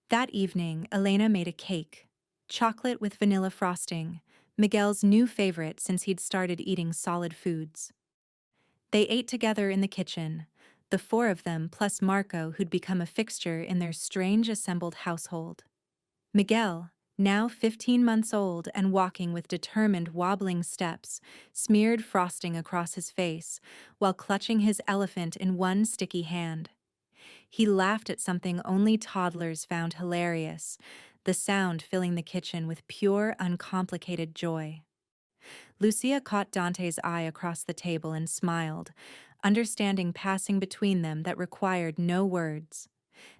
That evening, Elena made a cake, chocolate with vanilla frosting, Miguel's new favorite since he'd started eating solid foods. They ate together in the kitchen, the 4 of them plus Marco, who'd become a fixture in their strange assembled household. Miguel, now 15 months old and walking with determined wobbling steps, smeared frosting across his face while clutching his elephant in one sticky hand. He laughed at something only toddlers found hilarious, the sound filling the kitchen with pure, uncomplicated joy. Lucia caught Dante's eye across the table and smiled, understanding passing between them that required no words.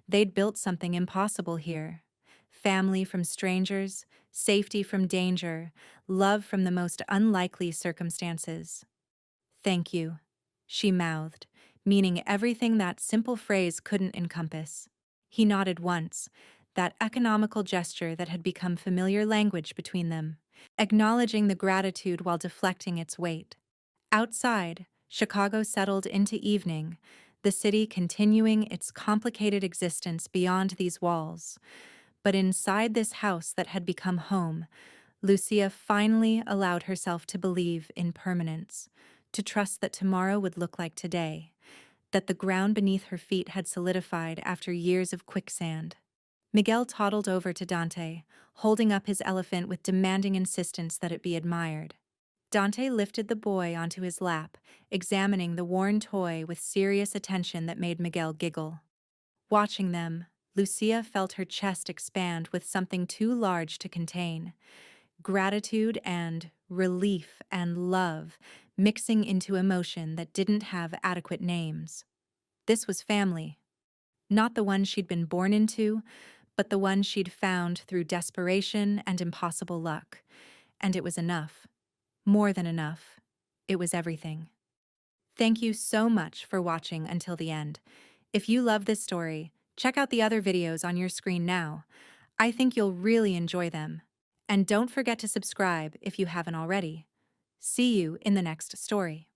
They'd built something impossible here. Family from strangers, safety from danger, love from the most unlikely circumstances. "Thank you," she mouthed, meaning everything that simple phrase couldn't encompass. He nodded once, that economical gesture that had become familiar language between them, acknowledging the gratitude while deflecting its weight. Outside, Chicago settled into evening, the city continuing its complicated existence beyond these walls. But inside this house that had become home, Lucia finally allowed herself to believe in permanence, to trust that tomorrow would look like today, that the ground beneath her feet had solidified after years of quicksand. Miguel toddled over to Dante, holding up his elephant with demanding insistence that it be admired. Dante lifted the boy onto his lap, examining the worn toy with serious attention that made Miguel giggle. Watching them, Lucia felt her chest expand with something too large to contain. Gratitude and relief and love mixing into emotion that didn't have adequate names. This was family. Not the one she'd been born into, but the one she'd found through desperation and impossible luck. And it was enough. More than enough. It was everything. Thank you so much for watching until the end. If you love this story, check out the other videos on your screen now. I think you'll really enjoy them. And don't forget to subscribe if you haven't already. See you in the next story.